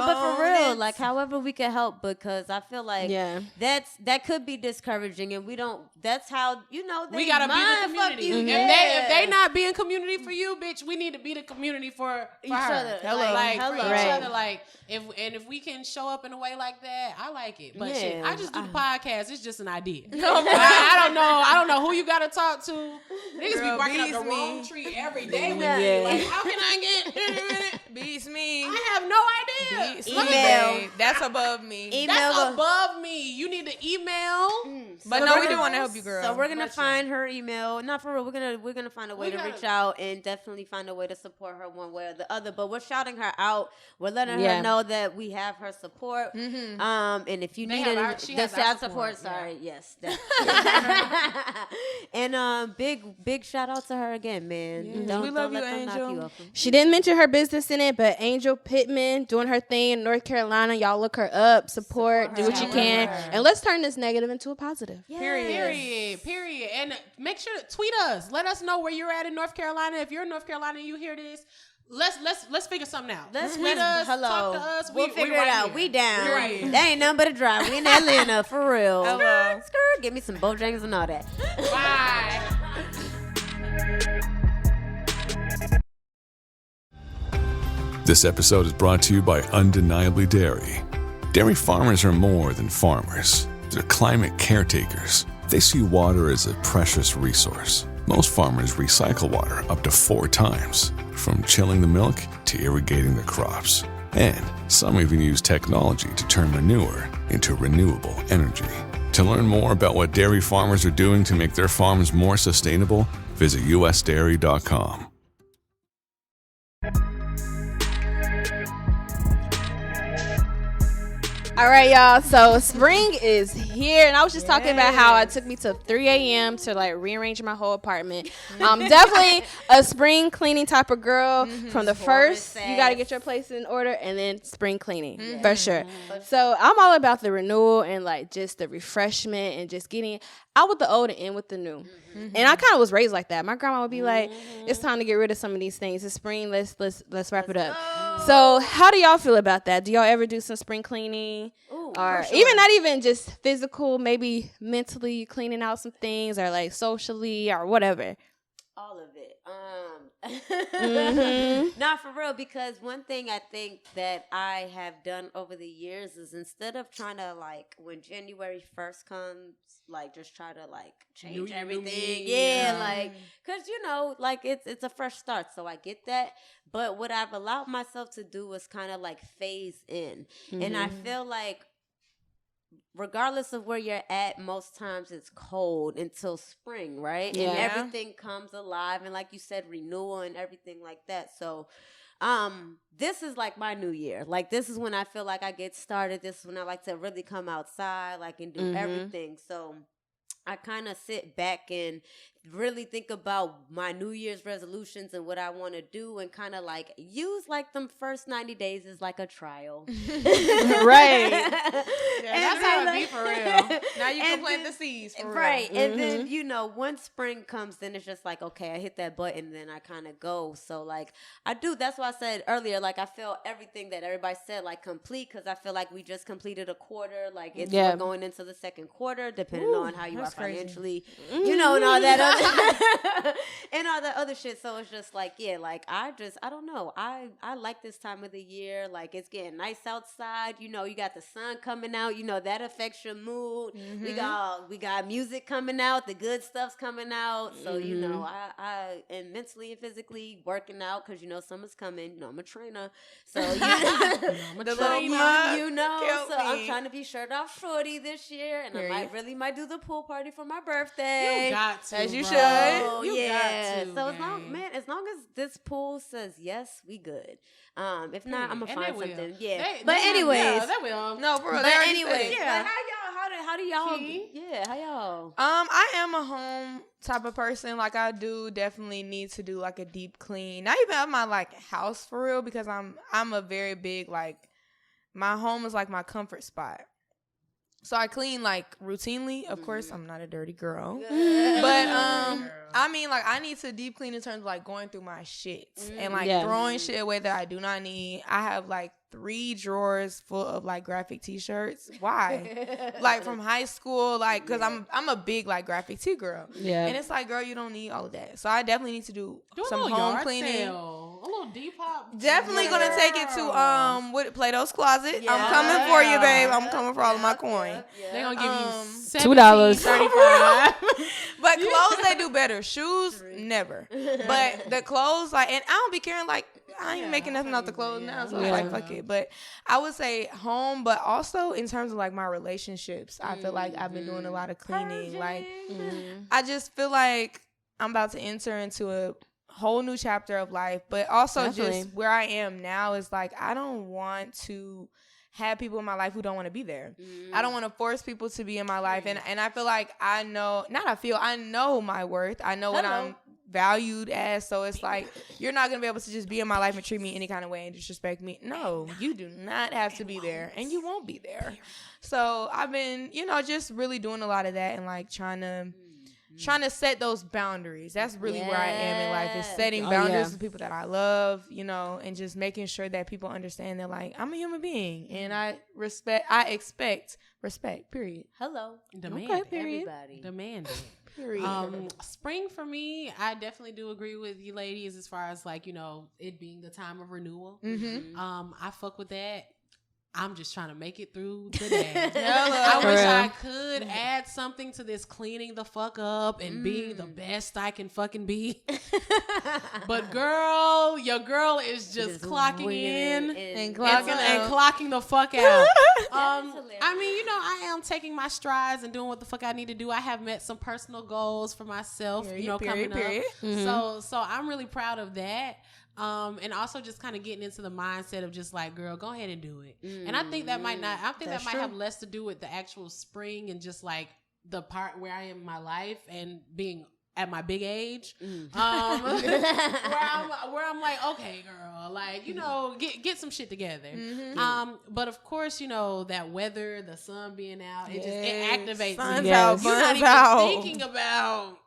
S2: But for real, like however we can help, because I feel like that could be discouraging, and we don't. That's how we gotta be the community.
S3: If they not being community for you, bitch, we need to be the community for each other. For each other. Like if we can show up in a way like that, I like it. But shit, I just do the podcast. It's just an idea. I don't know who you gotta talk to. Niggas be barking up the wrong tree every day with me. Like, how can I get
S5: beats me?
S3: I have no idea.
S5: Email. That's above me.
S3: That's above me. You need to email.
S5: But so no, we do want to help you, girl.
S2: So we're gonna find her email. Not for real. We're gonna find a way to reach out and definitely find a way to support her one way or the other. But we're shouting her out. We're letting her know that we have her support. And if you need the shout support, sorry, yes. And big shout out to her again, man.
S5: Yeah. We love you, Angel.
S4: She didn't mention her business in it, but Angel Pittman doing her thing in North Carolina. Y'all look her up, support, do what you can, and let's turn this negative into a positive.
S2: Yes.
S3: Period. And make sure to tweet us. Let us know where you're at in North Carolina. If you're in North Carolina and you hear this, let's figure something out.
S2: Let's
S3: tweet us.
S2: Hello.
S3: Talk to us.
S2: We'll figure it out. We down.
S3: Right.
S2: That ain't nothing but a drive. We in Atlanta for real.
S5: Hello.
S2: Skirt. Give me some Bojangles and all that.
S3: Bye.
S6: This episode is brought to you by Undeniably Dairy. Dairy farmers are more than farmers. They're climate caretakers. They see water as a precious resource. Most farmers recycle water up to 4 times, from chilling the milk to irrigating the crops. And some even use technology to turn manure into renewable energy. To learn more about what dairy farmers are doing to make their farms more sustainable, visit usdairy.com.
S4: All right, y'all. So spring is here, and I was just talking about how it took me to 3 a.m. to like rearrange my whole apartment. Definitely a spring cleaning type of girl. From the first, you got to get your place in order, and then spring cleaning for sure. So I'm all about the renewal and like just the refreshment and just getting out with the old and in with the new. And I kind of was raised like that. My grandma would be like, "It's time to get rid of some of these things. It's spring. Let's wrap it up." So how do y'all feel about that? Do y'all ever do some spring cleaning? Or even not even just physical, maybe mentally cleaning out some things, or like socially or whatever?
S2: All of it. Not for real, because one thing I think that I have done over the years is instead of trying to like when January 1st comes, like just try to like change everything. Like because like it's a fresh start, so I get that. But what I've allowed myself to do is kind of like phase in, and I feel like regardless of where you're at, most times it's cold until spring, right? Yeah. And everything comes alive, and like you said, renewal and everything like that. So this is like my new year. Like this is when I feel like I get started. This is when I like to really come outside, like and do everything. So I kind of sit back and really think about my New Year's resolutions and what I want to do, and kind of like use like them first 90 days as like a trial.
S5: Right. That's how it be for real. Now you can plant the seeds for real.
S2: Right. And then, once spring comes, then it's just like, okay, I hit that button, then I kind of go. So like I do. That's why I said earlier, like I feel everything that everybody said, like complete, because I feel like we just completed a quarter. Like we're going into the second quarter, depending on how you are financially, and all that and all that other shit. So it's just like, I don't know. I like this time of the year. Like it's getting nice outside. You got the sun coming out. That affects your mood. We got music coming out. The good stuff's coming out. So I am mentally and physically working out because summer's coming. I'm a trainer. So I'm a trainer. So I'm I'm trying to be shirt off shorty this year, and I might do the pool party for my birthday.
S3: You got to,
S5: as you
S3: bro.
S5: should.
S2: Oh,
S3: You
S2: yeah.
S3: got to,
S2: so as long as this pool says yes, we good. If not, I'm gonna find something. Yeah. But anyways,
S3: they will.
S5: No, bro.
S2: But anyways,
S3: yeah.
S2: How do y'all? Yeah, how y'all?
S5: I am a home type of person. Like, I do definitely need to do like a deep clean. Not even of my like house for real, because I'm a very big, like, my home is like my comfort spot. So I clean like routinely. Of course, I'm not a dirty girl. But I mean, like, I need to deep clean in terms of like going through my shit and like throwing shit away that I do not need. I have like 3 drawers full of like graphic t-shirts. Why? Like from high school, like, because I'm a big like graphic tee girl. Yeah. And it's like, girl, you don't need all of that. So I definitely need to do some home cleaning.
S3: Sale. A little Depop.
S5: Definitely gonna take it to Plato's Closet. I'm coming for you, babe. I'm coming for all of my coin.
S3: They're gonna give you
S4: $2.
S5: But clothes, they do better. Shoes, never. But the clothes, like, and I don't be caring, like, I ain't making nothing out the clothes now, so like, fuck it. But I would say home, but also in terms of like my relationships, I feel like I've been doing a lot of cleaning. Like, I just feel like I'm about to enter into a whole new chapter of life, but also just where I am now is like, I don't want to have people in my life who don't want to be there. I don't want to force people to be in my life. And I feel like I know my worth. I know what I'm valued as. So it's like, you're not going to be able to just be in my life and treat me any kind of way and disrespect me. No, you do not have to be there, and you won't be there. So I've been, just really doing a lot of that and like trying to set those boundaries. That's really where I am in life, is setting boundaries with people that I love, and just making sure that people understand that, like, I'm a human being and I expect respect, period.
S2: Hello.
S3: Demand.
S2: Okay, period. Everybody.
S3: Demand it. Period. Spring for me, I definitely do agree with you ladies as far as like, it being the time of renewal. I fuck with that. I'm just trying to make it through the day. I wish I could add something to this cleaning the fuck up and being the best I can fucking be. But girl, your girl is just clocking in and clocking the fuck out. I mean, I am taking my strides and doing what the fuck I need to do. I have met some personal goals for myself, coming up. So I'm really proud of that. And also just kind of getting into the mindset of just like, girl, go ahead and do it. And I think that might have less to do with the actual spring and just like the part where I am in my life and being at my big age, where I'm like, okay, girl, like, get some shit together. But of course, that weather, the sun being out, it activates.
S5: Sun's out,
S3: You're not even thinking about.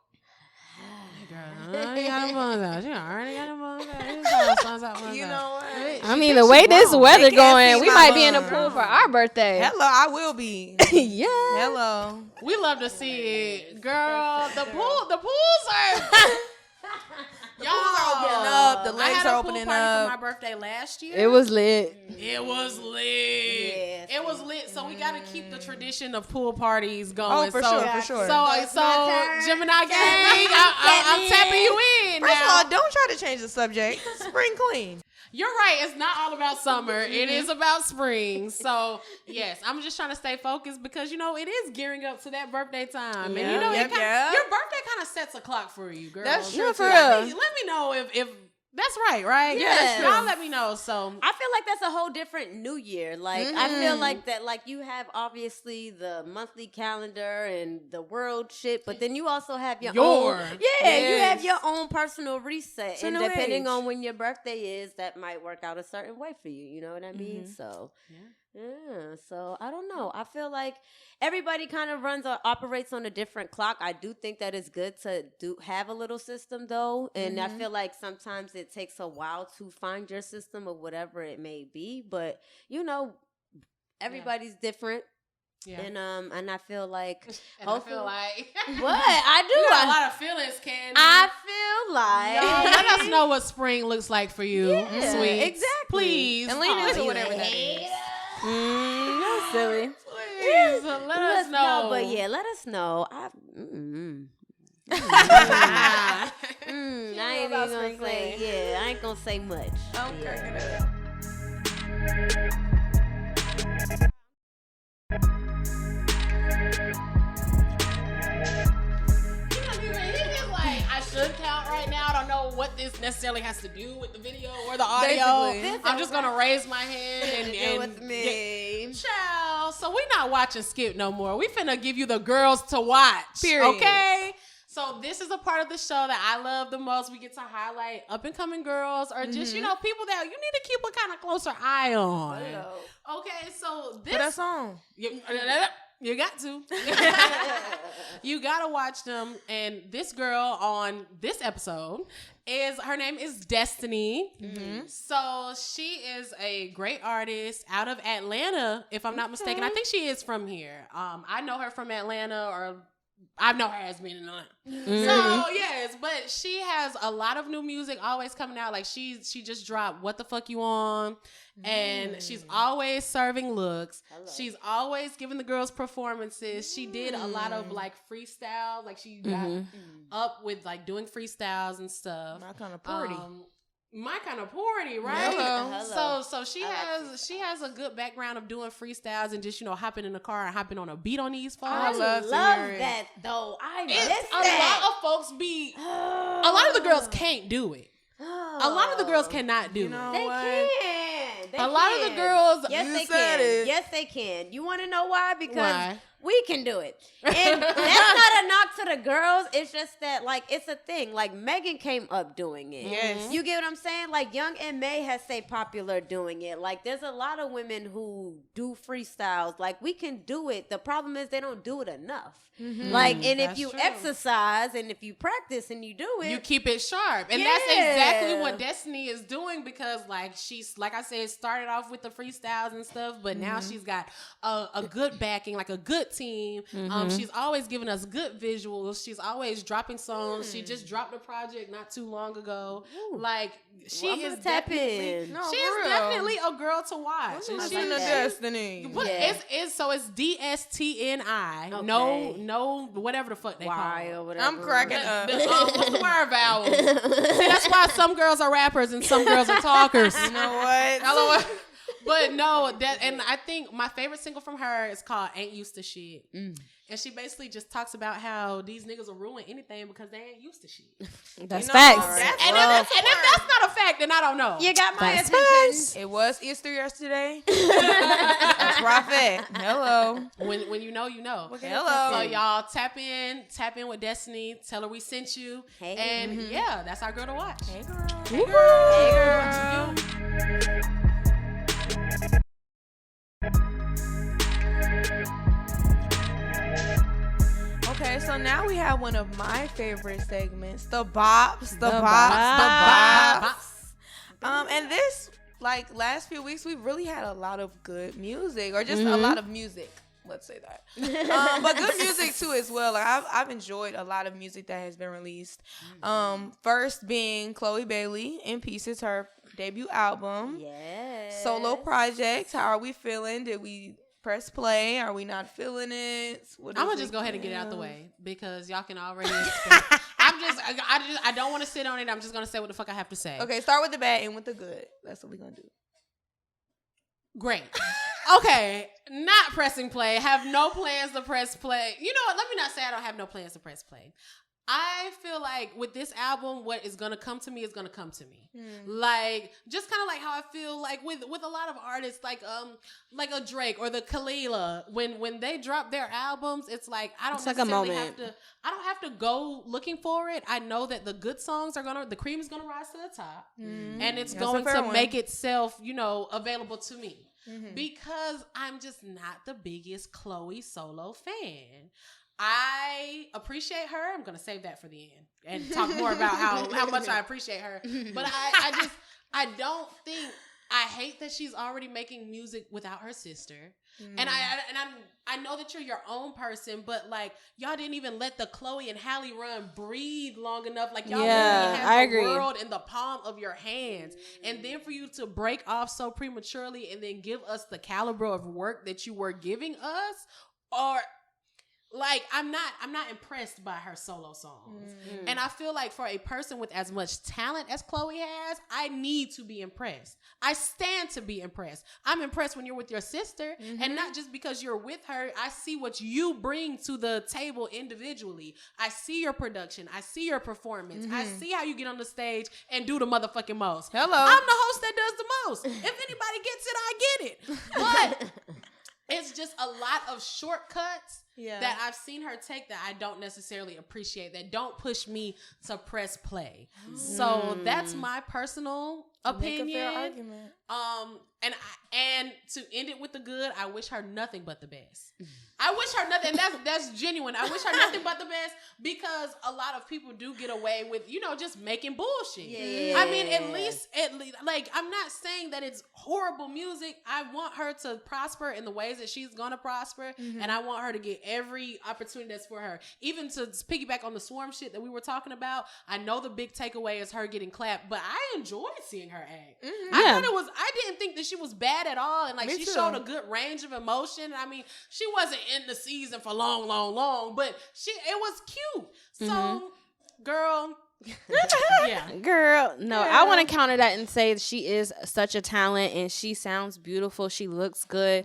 S3: I
S4: mean, the way this weather going, we might be in the pool for our birthday.
S5: Hello, I will be.
S4: Yeah.
S5: Hello.
S3: We love to see it, girl. The pools are. Y'all are opening up. The legs are opening up. For my birthday last year.
S4: It was lit.
S3: It was lit. Yes, it was lit. So we got to keep the tradition of pool parties going.
S5: Oh, for sure.
S3: So Gemini gang, I'm tapping you in.
S5: First of all, don't try to change the subject. Spring clean.
S3: You're right. It's not all about summer. It is about spring. So, yes, I'm just trying to stay focused because, it is gearing up to that birthday time. And, your birthday kind of sets a clock for you, girl.
S5: That's true.
S4: For real.
S3: Let me know if that's right?
S2: Yeah, that's true.
S3: Y'all let me know. So
S2: I feel like that's a whole different new year. Like I feel like that, like you have obviously the monthly calendar and the world shit, but then you also have your own. Yeah, you have your own personal reset, and depending on when your birthday is, that might work out a certain way for you. You know what I mean? So yeah. So I don't know. I feel like everybody kind of operates on a different clock. I do think that it's good to have a little system though. And I feel like sometimes it takes a while to find your system of whatever it may be. But everybody's different. Yeah. And I feel like
S3: I feel like
S2: what I do.
S3: You got a lot of feelings, Candy.
S2: I feel like
S3: let us know what spring looks like for you, sweet.
S2: Exactly.
S3: Please.
S5: And lean into whatever that is.
S4: That's silly.
S3: Please let us know.
S2: But yeah, let us know. I ain't even gonna say. Yeah, I ain't gonna say much.
S5: Okay.
S3: what this necessarily has to do with the video or the audio. I'm just gonna raise my hand and
S2: with me.
S3: Child. So we not watching Skip no more. We finna give you the girls to watch.
S5: Period.
S3: Okay. So this is a part of the show that I love the most. We get to highlight up and coming girls or just, people that you need to keep a kind of closer eye on. Okay, so this.
S5: Put us on.
S3: You got to. You got to watch them. And this girl on this episode her name is DSTNI. So she is a great artist out of Atlanta, if I'm not mistaken. I think she is from here. I know her from Atlanta, or I know her as being in Atlanta. So yes, but she has a lot of new music always coming out. Like she just dropped What the Fuck You On, and she's always serving looks. Hello. She's always giving the girls performances. She did a lot of like freestyle, like she got up with like doing freestyles and stuff.
S5: My kind of party.
S3: My kind of party, right?
S2: Hello.
S3: So she has a good background of doing freestyles and just hopping in the car and hopping on a beat on these folks.
S2: I love that though. A
S3: lot of folks a lot of the girls can't do it. A lot of the girls cannot do it.
S2: They can.
S3: A lot of the girls.
S2: Yes, they can. Yes, they can. You want to know why? Because we can do it. And that's not a knock to the girls. It's just that, like, it's a thing. Like, Megan came up doing it.
S5: Yes.
S2: You get what I'm saying? Like, Young and May has stayed popular doing it. Like, there's a lot of women who do freestyles. Like, we can do it. The problem is they don't do it enough. Like, and if you exercise and if you practice and you do it,
S3: you keep it sharp. And that's exactly what DSTNI is doing, because she's, like I said, started off with the freestyles and stuff, but now she's got a good backing, like a good team. She's always giving us good visuals. She's always dropping songs. She just dropped a project not too long ago. Like, she is definitely a girl to watch.
S5: She's in the DSTNI.
S3: But it's DSTNI. Okay. No, whatever the fuck they call it.
S2: Or whatever.
S5: I'm cracking up.
S3: What's the word vowel? See, that's why some girls are rappers and some girls are talkers.
S5: You know what?
S3: But no, and I think my favorite single from her is called Ain't Used to Shit. And she basically just talks about how these niggas will ruin anything because they ain't used to shit.
S4: That's facts.
S3: And if that's not a fact, then I don't know.
S2: You got my attention.
S5: It was Easter yesterday. That's Prophet. Hello.
S3: When you know, you know.
S5: Hello.
S3: So y'all tap in with DSTNI. Tell her we sent you.
S2: Hey.
S3: And yeah, that's our girl to watch.
S5: Hey girl.
S3: Hey girl.
S5: Okay, so now we have one of my favorite segments, the Bops. The Bops. And this, like, last few weeks, we've really had a lot of good music, or just a lot of music. Let's say that. But good music too as well. Like I've enjoyed a lot of music that has been released. First being Chloe Bailey in Pieces, her debut album.
S2: Yes.
S5: Solo project. How are we feeling? Did we press play? Are we not feeling it?
S3: I'm gonna just go ahead and get it out the way because y'all can already expect. I don't want to sit on it. I'm just gonna say what the fuck I have to say.
S5: Okay, start with the bad, end with the good. That's what we're gonna do.
S3: Great. Okay, not pressing play. Have no plans to press play. You know what? Let me not say I don't have no plans to press play. I feel like with this album, what is gonna come to me is gonna come to me. Like, just kind of like how I feel like with a lot of artists, like a Drake or the Kalila, when they drop their albums, it's like I don't necessarily have to. I don't have to go looking for it. I know that the good songs the cream is gonna rise to the top, and it's going to make itself, available to me. Because I'm just not the biggest Chloe solo fan. I appreciate her. I'm going to save that for the end and talk more about how much I appreciate her. But I hate that she's already making music without her sister. And I know that you're your own person, but like y'all didn't even let the Chloe and Halle run breathe long enough. Like y'all really had the world in the palm of your hands. And then for you to break off so prematurely and then give us the caliber of work that you were giving us, or like I'm not impressed by her solo songs. And I feel like for a person with as much talent as Chloe has, I need to be impressed. I stand to be impressed. I'm impressed when you're with your sister, and not just because you're with her. I see what you bring to the table individually. I see your production. I see your performance. I see how you get on the stage and do the motherfucking most.
S5: Hello.
S3: I'm the host that does the most. If anybody gets it, I get it. But it's just a lot of shortcuts that I've seen her take that I don't necessarily appreciate, that don't push me to press play. So that's my personal opinion.
S5: Make a fair argument.
S3: And to end it with the good, I wish her nothing but the best. I wish her nothing. That's genuine. I wish her nothing but the best, because a lot of people do get away with, just making bullshit.
S2: Yeah.
S3: I mean, at least, like, I'm not saying that it's horrible music. I want her to prosper in the ways that she's gonna prosper, and I want her to get every opportunity that's for her. Even to piggyback on the Swarm shit that we were talking about, I know the big takeaway is her getting clapped, but I enjoyed seeing her act. I didn't think that she was bad at all, and like she showed a good range of emotion. I mean, she wasn't in the season for long, but it was cute. So, girl.
S4: Girl, no, I want to counter that and say she is such a talent, and she sounds beautiful. She looks good.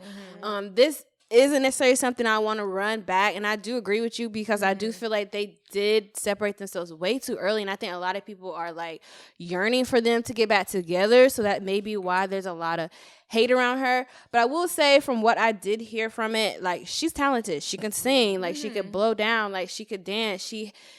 S4: This isn't necessarily something I want to run back, and I do agree with you, because I do feel like they did separate themselves way too early, and I think a lot of people are like yearning for them to get back together, so that may be why there's a lot of hate around her. But I will say, from what I did hear from it, like, she's talented. She can sing, like she could blow down, like she could dance.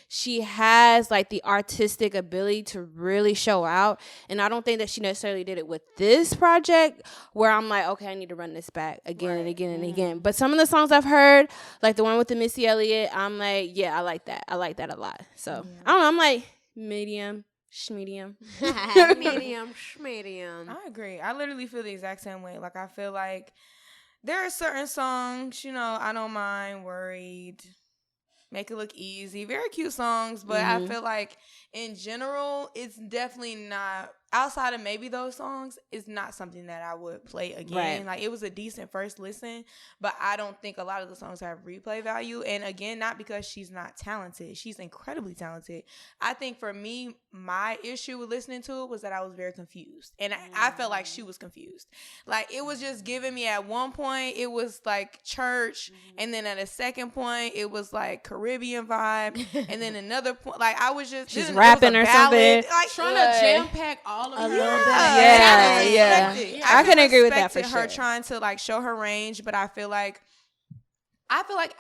S4: She has like the artistic ability to really show out, and I don't think that she necessarily did it with this project, where I'm like, okay, I need to run this back again and again and again. But some of the songs I've heard, like the one with the Missy Elliott, I'm like, yeah, I like that. I like that a lot. So I don't know, I'm like medium. Schmedium.
S2: Medium.
S5: I agree. I literally feel the exact same way. Like, I feel like there are certain songs, I don't mind, Worried, Make It Look Easy, very cute songs, but I feel like in general, it's definitely not, outside of maybe those songs, it's not something that I would play again. Right. Like, it was a decent first listen, but I don't think a lot of the songs have replay value. And again, not because she's not talented. She's incredibly talented. I think for me, my issue with listening to it was that I was very confused. And I felt like she was confused. Like, it was just giving me, at one point, it was like church. And then at a second point, it was like Caribbean vibe. And then another point, like, I was just...
S4: She's rapping or something.
S5: Like,
S3: trying to jam-pack all of her.
S4: Yeah. I can agree with that for sure.
S5: Her trying to like show her range, but I feel like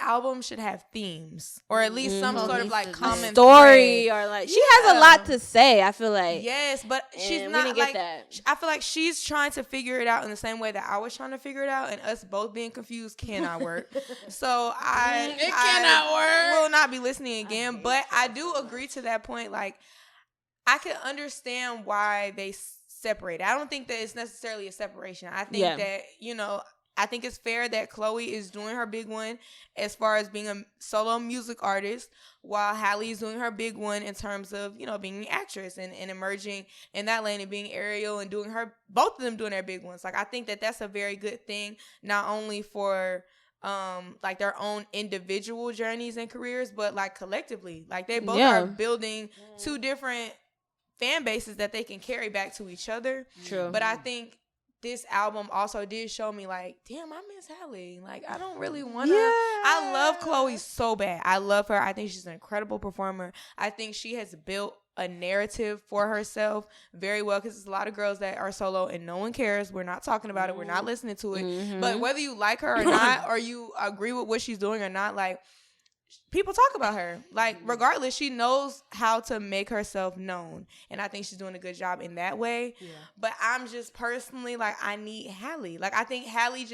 S5: albums should have themes, or at least some sort of like common
S4: story, or like she has a lot to say. I feel like
S5: but she's not like that. I feel like she's trying to figure it out in the same way that I was trying to figure it out, and us both being confused cannot work. So I
S3: cannot work.
S5: Will not be listening again. But I do agree to that point. Like, I can understand why they separate. I don't think that it's necessarily a separation. I think that, I think it's fair that Chloe is doing her big one as far as being a solo music artist, while Halle is doing her big one in terms of, being an actress and emerging in that lane and being Ariel and doing both of them doing their big ones. Like, I think that that's a very good thing, not only for like their own individual journeys and careers, but like collectively. Like, they both are building two different fan bases that they can carry back to each other.
S4: True.
S5: But I think this album also did show me, like, damn, I miss Halle. Like, I don't really want to. I love Chloe so bad. I love her. I think she's an incredible performer. I think she has built a narrative for herself very well, because there's a lot of girls that are solo and no one cares. We're not talking about it. We're not listening to it. But whether you like her or not, or you agree with what she's doing or not, like, people talk about her. Like, regardless, she knows how to make herself known. And I think she's doing a good job in that way. Yeah. But I'm just personally, like, I need Halle. Like, I think Halle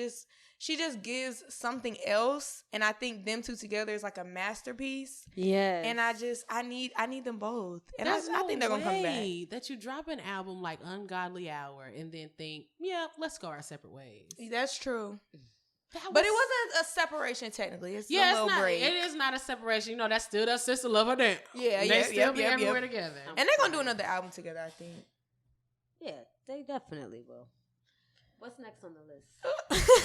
S5: she just gives something else. And I think them two together is like a masterpiece. Yeah. And I need them both. And I think they're going to come back.
S3: That you drop an album like Ungodly Hour and then think, let's go our separate ways.
S5: That's true. But it wasn't a separation technically. It's a little break.
S3: It is not a separation. That's still that sister love her dance.
S5: Yeah,
S3: they still be everywhere together.
S5: And they're gonna do another album together, I think.
S2: Yeah, they definitely will. What's next on the list?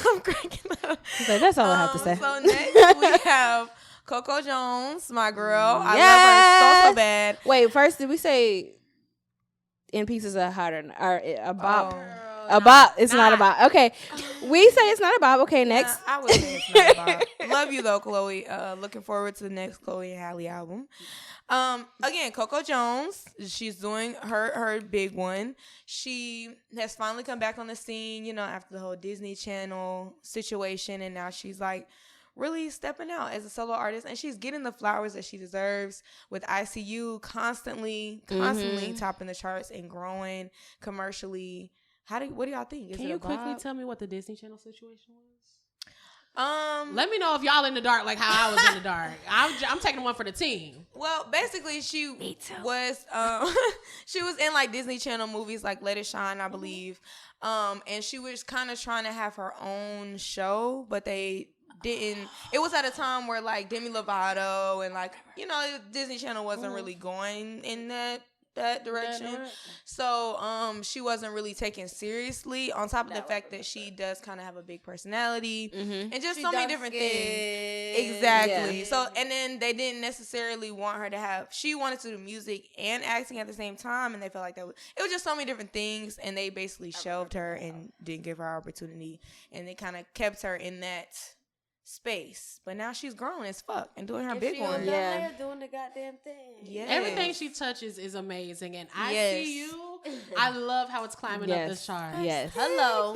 S5: I'm cracking up.
S4: That's all I have to say.
S5: So next we have Coco Jones, my girl. I love her so bad.
S4: Wait, first, did we say In Pieces are harder or a bop?
S5: Oh.
S4: A bop. It's not a bop. Okay. We say it's not a bop. Okay, next.
S5: I would say it's not a bop. Love you though, Chloe. Looking forward to the next Chloe and Halle album. Again, Coco Jones, she's doing her big one. She has finally come back on the scene, you know, after the whole Disney Channel situation, and now she's like really stepping out as a solo artist, and she's getting the flowers that she deserves with ICU constantly topping the charts and growing commercially. What do y'all think?
S3: Can you quickly tell me what the Disney Channel situation was? Let me know if y'all in the dark like how I was in the dark. I'm taking one for the team.
S5: Well, basically she was she was in like Disney Channel movies like Let It Shine, I believe. And she was kind of trying to have her own show, but they didn't. It was at a time where like Demi Lovato and like, you know, Disney Channel wasn't really going in that direction. So she wasn't really taken seriously, on top of the fact that she does kind of have a big personality and just so many different things. Exactly. Yeah. So and then they didn't necessarily want her to have, she wanted to do music and acting at the same time, and they felt like it was just so many different things, and they basically shelved her and didn't give her opportunity, and they kind of kept her in that space. But now she's grown as fuck and doing her big one.
S2: Yeah, doing the goddamn thing.
S5: Yeah,
S3: everything she touches is amazing, and I see you. I love how it's climbing up this chart.
S4: Yes.
S2: Hello.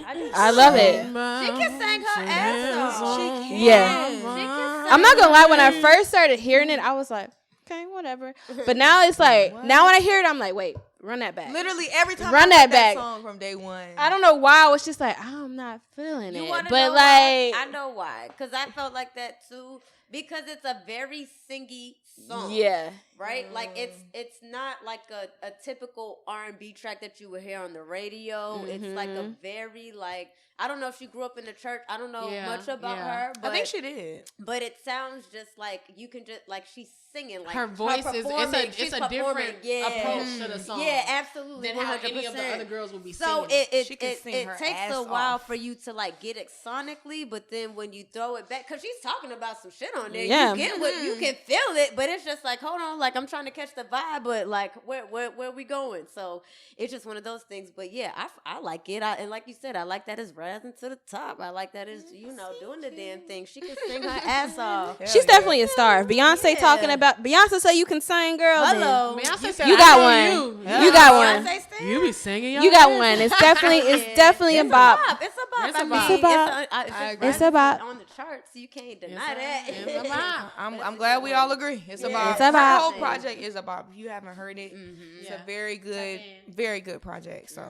S4: I love it.
S2: She can sing her ass off. She can.
S4: Yeah.
S2: She can
S4: I'm not gonna lie. When I first started hearing it, I was like, okay, whatever. But now it's like, now when I hear it, I'm like, wait, run that back.
S5: Literally every time
S4: run
S5: I
S4: that back.
S5: Song from day one.
S4: I don't know why. I was just like, I'm not feeling it. But
S2: know
S4: like,
S2: why? I know why. Because I felt like that too. Because it's a very singy song.
S4: Yeah.
S2: Right? Like it's not like a typical R&B track that you would hear on the radio. It's like a very like, I don't know if she grew up in the church. I don't know much about her. But
S5: I think she did.
S2: But it sounds just like you can just like she's singing like
S3: her voice is it's a different approach to the song.
S2: Yeah, absolutely.
S3: Than
S2: 100%.
S3: how any of the other girls would be
S2: so
S3: singing.
S2: It takes a while for you to like get it sonically, but then when you throw it back, because she's talking about some shit on there, you get what you can feel it, but it's just like, hold on, like I'm trying to catch the vibe, but like where we going? So it's just one of those things. But yeah, I like it. And like you said, I like that it's rising to the top. I like that it's doing the damn thing. She can sing her ass off.
S4: She's definitely a star. If Beyonce talking about Beyonce say you can sing, girl.
S2: Hello,
S3: Beyonce said,
S4: you got one. You got one.
S3: You be singing.
S4: You got one. It's definitely a bop.
S2: It's a bop.
S4: It's a bop. It's a bop.
S2: On the charts, you can't deny that.
S5: I'm glad we all agree. It's a bop.
S4: It's a bop.
S5: The whole project is a bop. If you haven't heard it, it's a very good project. So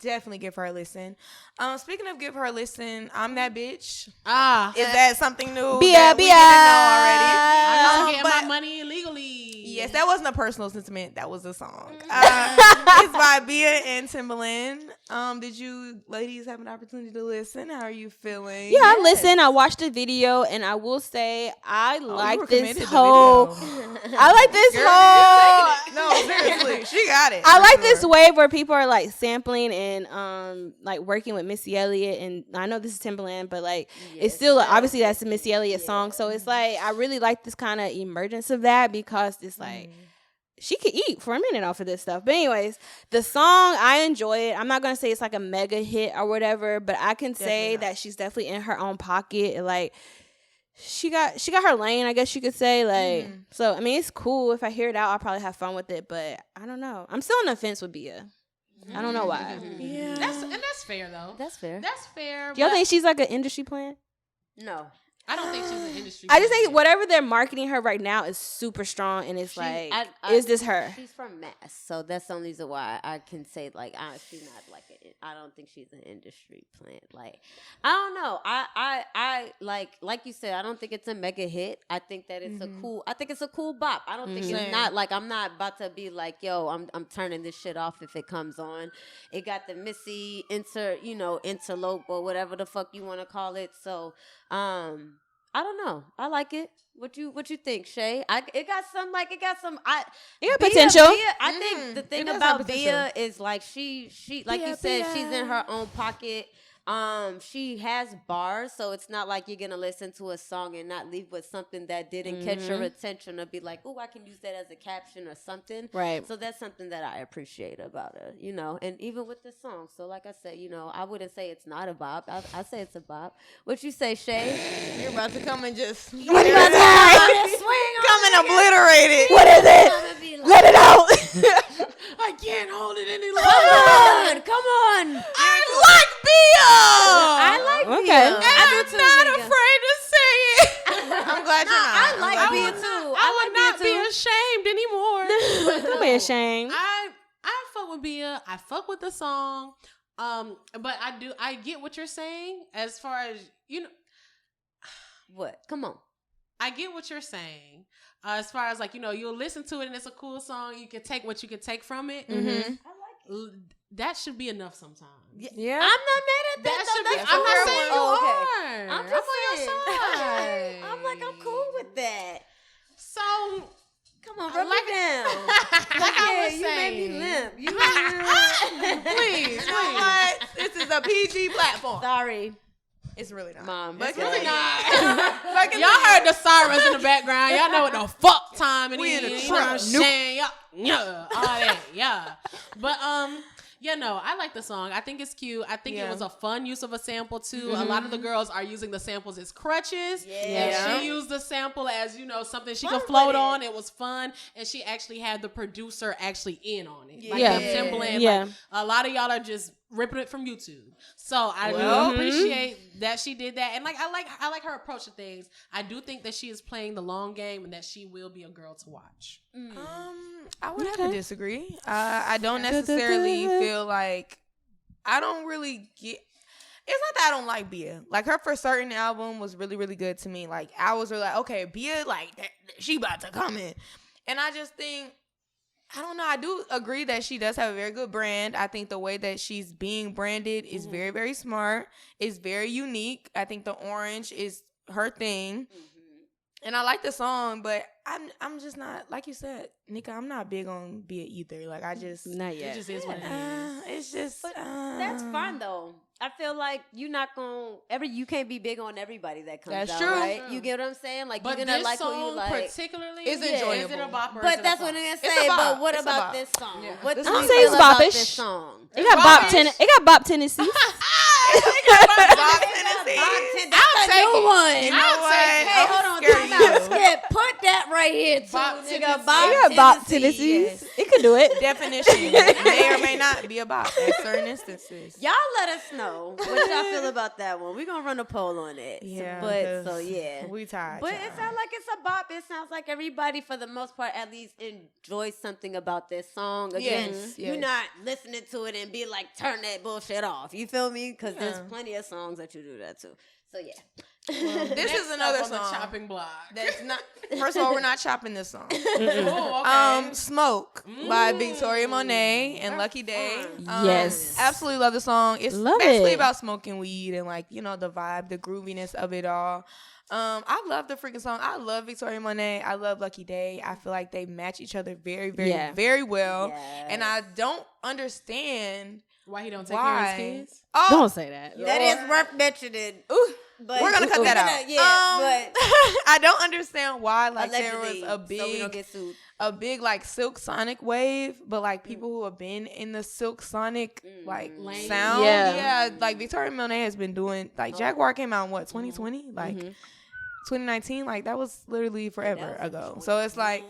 S5: definitely give her a listen. Speaking of give her a listen, I'm that bitch. Is that something new?
S4: Bia.
S5: That we
S3: I'm
S5: didn't know already?
S3: getting my money illegally.
S5: Yes, that wasn't a personal sentiment. That was a song. It's by Bia and Timbaland. Did you ladies have an opportunity to listen? How are you feeling?
S4: Yeah, I listened. I watched the video, and I will say I like this whole. I like this whole.
S5: No, seriously, she got it.
S4: I like this wave where people are like sampling and like working with Missy Elliott, and I know this is Timbaland, but like it's still obviously that's a Missy Elliott song, so it's like I really like this kind of emergence of that because it's like she could eat for a minute off of this stuff. But anyways, the song, I enjoy it. I'm not gonna say it's like a mega hit or whatever, but I can say that she's definitely in her own pocket. And like she got her lane, I guess you could say. Like so, I mean, it's cool. If I hear it out, I'll probably have fun with it. But I don't know. I'm still on the fence with Bia. I don't know why.
S3: Yeah, that's fair though.
S2: That's fair.
S3: That's fair.
S4: Do y'all think she's like an industry plant?
S2: No.
S3: I don't think she's an industry.
S4: I just think whatever they're marketing her right now is super strong, and it's is this her?
S2: She's from Mass, so that's the only reason why I can say like she's not like I don't think she's an industry plant. Like I don't know. I like you said. I don't think it's a mega hit. I think that it's I think it's a cool bop. I don't think it's not like I'm not about to be like yo. I'm turning this shit off if it comes on. It got the Missy interlope or whatever the fuck you want to call it. So. I don't know. I like it. What you think, Shay? It got some. It got
S4: potential.
S2: Bia, I think the thing about Bia is like she like you said, she's in her own pocket. She has bars, so it's not like you're gonna listen to a song and not leave with something that didn't catch your attention, or be like, oh, I can use that as a caption or something.
S4: Right.
S2: So that's something that I appreciate about her, you know. And even with the song, so like I said, you know, I wouldn't say it's not a bop. I say it's a bop. What you say, Shay?
S5: You're about to come and just
S2: What you about to swing on
S5: come and obliterate it.
S4: What is it? Let it out.
S3: I can't hold it any longer.
S2: Come on.
S5: I like Bia.
S2: I like
S4: Okay.
S2: Bia.
S5: And I'm not afraid to say it. I'm glad you're not.
S2: I like Bia too.
S3: I would not be ashamed anymore.
S4: Don't be ashamed.
S3: I fuck with Bia. I fuck with the song. But I get what you're saying as far as, you know.
S2: What? Come on.
S3: I get what you're saying. As far as, like, you know, you'll listen to it and it's a cool song. You can take what you can take from it.
S2: I like it.
S3: That should be enough sometimes.
S5: Yeah.
S2: I'm not mad at that.
S3: That should be.
S2: That's
S3: I'm
S2: a
S3: not
S2: fair
S3: saying
S2: one.
S3: you are.
S2: I'm just
S3: on
S2: saying.
S3: your side.
S2: I'm like, I'm cool with that.
S3: So,
S2: Come on, rub
S3: like-
S2: me down.
S3: like I was
S2: you made me
S3: saying.
S2: limp. You
S5: Please. You know what? This is a PG platform.
S2: Sorry,
S5: It's really not.
S2: Mom.
S5: But
S2: It's
S3: really
S2: fine.
S3: not.
S5: Fucking
S3: Y'all heard the sirens in the background. Y'all know what the fuck time it
S5: We in
S3: is.
S5: the
S3: You know what I'm
S5: trap.
S3: saying? Yeah, all that. Yeah. But yeah, no, I like the song. I think it's cute. I think it was a fun use of a sample too. A lot of the girls are using the samples as crutches. And she used the sample as, you know, something she could float on. It was fun. And she actually had the producer actually in on it. Like Timbaland.
S4: Yeah.
S3: Like, a lot of y'all are just ripping it from YouTube. So I do appreciate that she did that. And like I like her approach to things. I do think that she is playing the long game and that she will be a girl to watch.
S5: I would have to disagree. I don't necessarily feel like I don't really get. It's not that I don't like Bia. Like, her For Certain album was really, really good to me. Like, I was really like, okay, Bia, like, she about to come in. And I just think, I don't know. I do agree that she does have a very good brand. I think the way that she's being branded is very, very smart. It's very unique. I think the orange is her thing. And I like the song, but I'm just not, like you said, Nika, I'm not big on Bia either. Like, I just,
S4: Not yet.
S3: It just is what it is.
S5: it's just,
S2: That's fine though. I feel like you're not gonna you can't be big on everybody that comes
S5: That's
S2: out,
S5: true.
S2: right? You get what I'm saying? Like,
S3: But
S2: you're gonna
S3: this
S2: like who
S3: song
S2: you like.
S3: particularly
S5: is
S3: Is it
S5: enjoyable.
S3: a bopper? or is
S2: But
S3: it
S2: that's
S3: a
S2: what I'm
S3: flop?
S2: gonna
S5: It's a
S2: say.
S5: bop.
S2: But what
S5: It's a
S2: about
S5: bop.
S2: this song?
S5: Yeah.
S2: What
S5: This
S2: do
S5: song
S2: you
S5: is
S4: say
S2: feel
S4: it's
S2: about
S4: boppish.
S2: this song?
S4: It got Bop Tennessee. It got Bop Tennessee.
S2: That's a new one.
S5: You know what?
S2: Hey, hold on, time out. Skip, put that right here too,
S3: Bop
S2: nigga.
S3: Tennessee.
S2: Bop
S4: It got Bop
S2: Tennessee.
S4: Tennessee. It could do it.
S5: Definition may or may not be a bop at certain instances.
S2: Y'all let us know what y'all feel about that one. We're gonna run a poll on it.
S5: Yeah,
S2: But
S5: 'cause
S2: yeah.
S5: we tired.
S2: But
S5: y'all.
S2: it sounds like it's a bop. It sounds like everybody, for the most part, at least enjoys something about this song. Again, you're not listening to it and be like, turn that bullshit off. You feel me? Because there's plenty of songs that you do that too. So yeah.
S5: This is another
S3: on the
S5: song
S3: chopping block.
S5: that's not. First of all, we're not chopping this song.
S3: Oh, okay.
S5: Smoke by Victoria Monet and Lucky Daye.
S4: Yes.
S5: Absolutely love the song. It's
S4: Love
S5: basically
S4: it.
S5: about smoking weed and, like, you know, the vibe, the grooviness of it all. I love the freaking song. I love Victoria Monet. I love Lucky Daye. I feel like they match each other very, very, very well.
S2: Yes.
S5: And I don't understand
S3: Why he don't take
S5: why.
S3: care of his kids?
S5: Oh,
S4: Don't say that.
S2: That is worth mentioning. But
S5: we're gonna cut that out.
S2: Yeah, but
S5: I don't understand why. Like, there was
S2: allegedly,
S5: a
S2: so we don't
S5: big,
S2: get sued.
S5: like, Silk Sonic wave, but like people who have been in the Silk Sonic like
S3: Lane.
S5: sound,
S4: Yeah.
S5: like Victoria Monet has been doing, like, Jaguar came out in what, 2020, like 2019, like that was literally forever ago. So it's like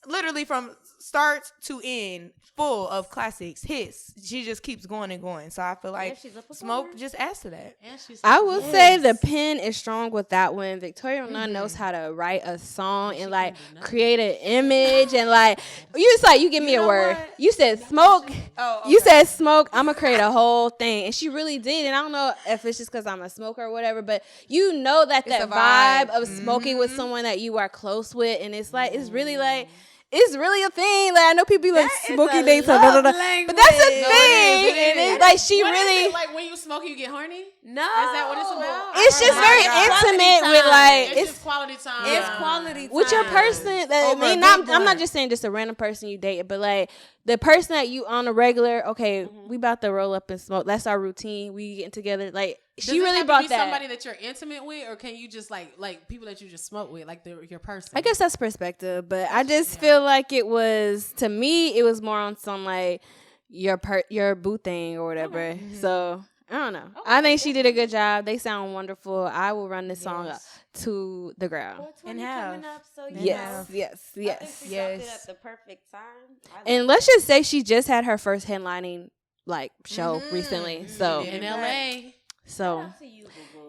S5: literally from start to end, full of classics, hits. She just keeps going and going. So I feel like
S2: she's a performer.
S5: Smoke just adds to that.
S3: And she's
S4: I will say the pen is strong with that one. Victoria Monet knows how to write a song and like create an image and like you give me a word.
S5: what?
S4: You said smoke.
S5: Oh,
S4: You
S5: okay.
S4: said smoke. I'm gonna create a whole thing, and she really did. And I don't know if it's just because I'm a smoker or whatever, but you know that
S5: a
S4: vibe
S5: vibe.
S4: of smoking with someone that you are close with, and it's like it's really like. It's really a thing. Like, I know people be like
S2: That is
S4: smoking
S2: a
S4: dates, but
S2: love
S4: that's a
S2: language.
S4: thing.
S2: No,
S4: And it's like she
S3: What is
S4: really.
S3: it? Like when you smoke, you get horny?
S2: No.
S3: Is that what it's about?
S4: It's just
S5: Oh
S4: very
S5: my God.
S4: intimate
S2: Quality
S4: with
S2: time.
S4: like
S3: It's
S4: it's
S3: just quality time.
S2: It's quality time.
S4: with your person. That,
S5: Over a big
S4: I'm
S5: blunt.
S4: not just saying just a random person you date, but like the person that you on a regular. Okay, we about to roll up and smoke. That's our routine. We getting together. Like she really brought that.
S3: Somebody that you're intimate with, or can you just like people that you just smoke with, like your person?
S4: I guess that's perspective, but I just feel like it was, to me, it was more on some like your boo thing or whatever. Okay. So I don't know. Okay. I think she did a good job. They sound wonderful. I will run this song up to the ground.
S2: And have. So
S4: yes.
S2: I think she dropped it at the perfect time.
S4: And let's just say she just had her first headlining show recently. So
S3: in LA.
S4: So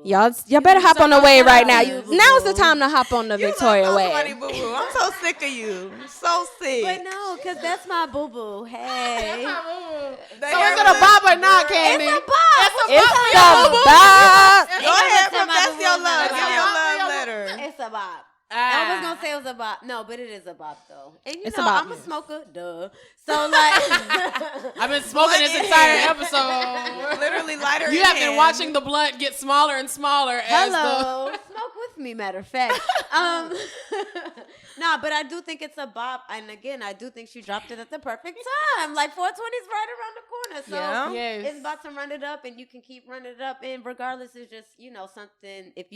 S4: y'all better hop on the wave right now. Now's the time to hop on the Victoria wave.
S5: I'm so sick of you. So sick.
S2: But no, because that's my boo boo. Hey.
S3: That's my boo boo. So is it a bop or not, Candy?
S2: It's a bop.
S4: It's a bop.
S5: Go ahead, profess your love. Give your love letter.
S2: It's a bop. I was gonna say it was a bop. No, but it is a bop though. And I'm a smoker. Duh. So
S3: I've been smoking this entire episode.
S5: Literally lighter.
S3: You have been watching the blunt get smaller and smaller.
S2: Hello. Smoke with me, matter of fact. Nah, but I do think it's a bop, and again, I do think she dropped it at the perfect time. Like 420's right around the corner, so it's about to run it up, and you can keep running it up. And regardless, it's just something. If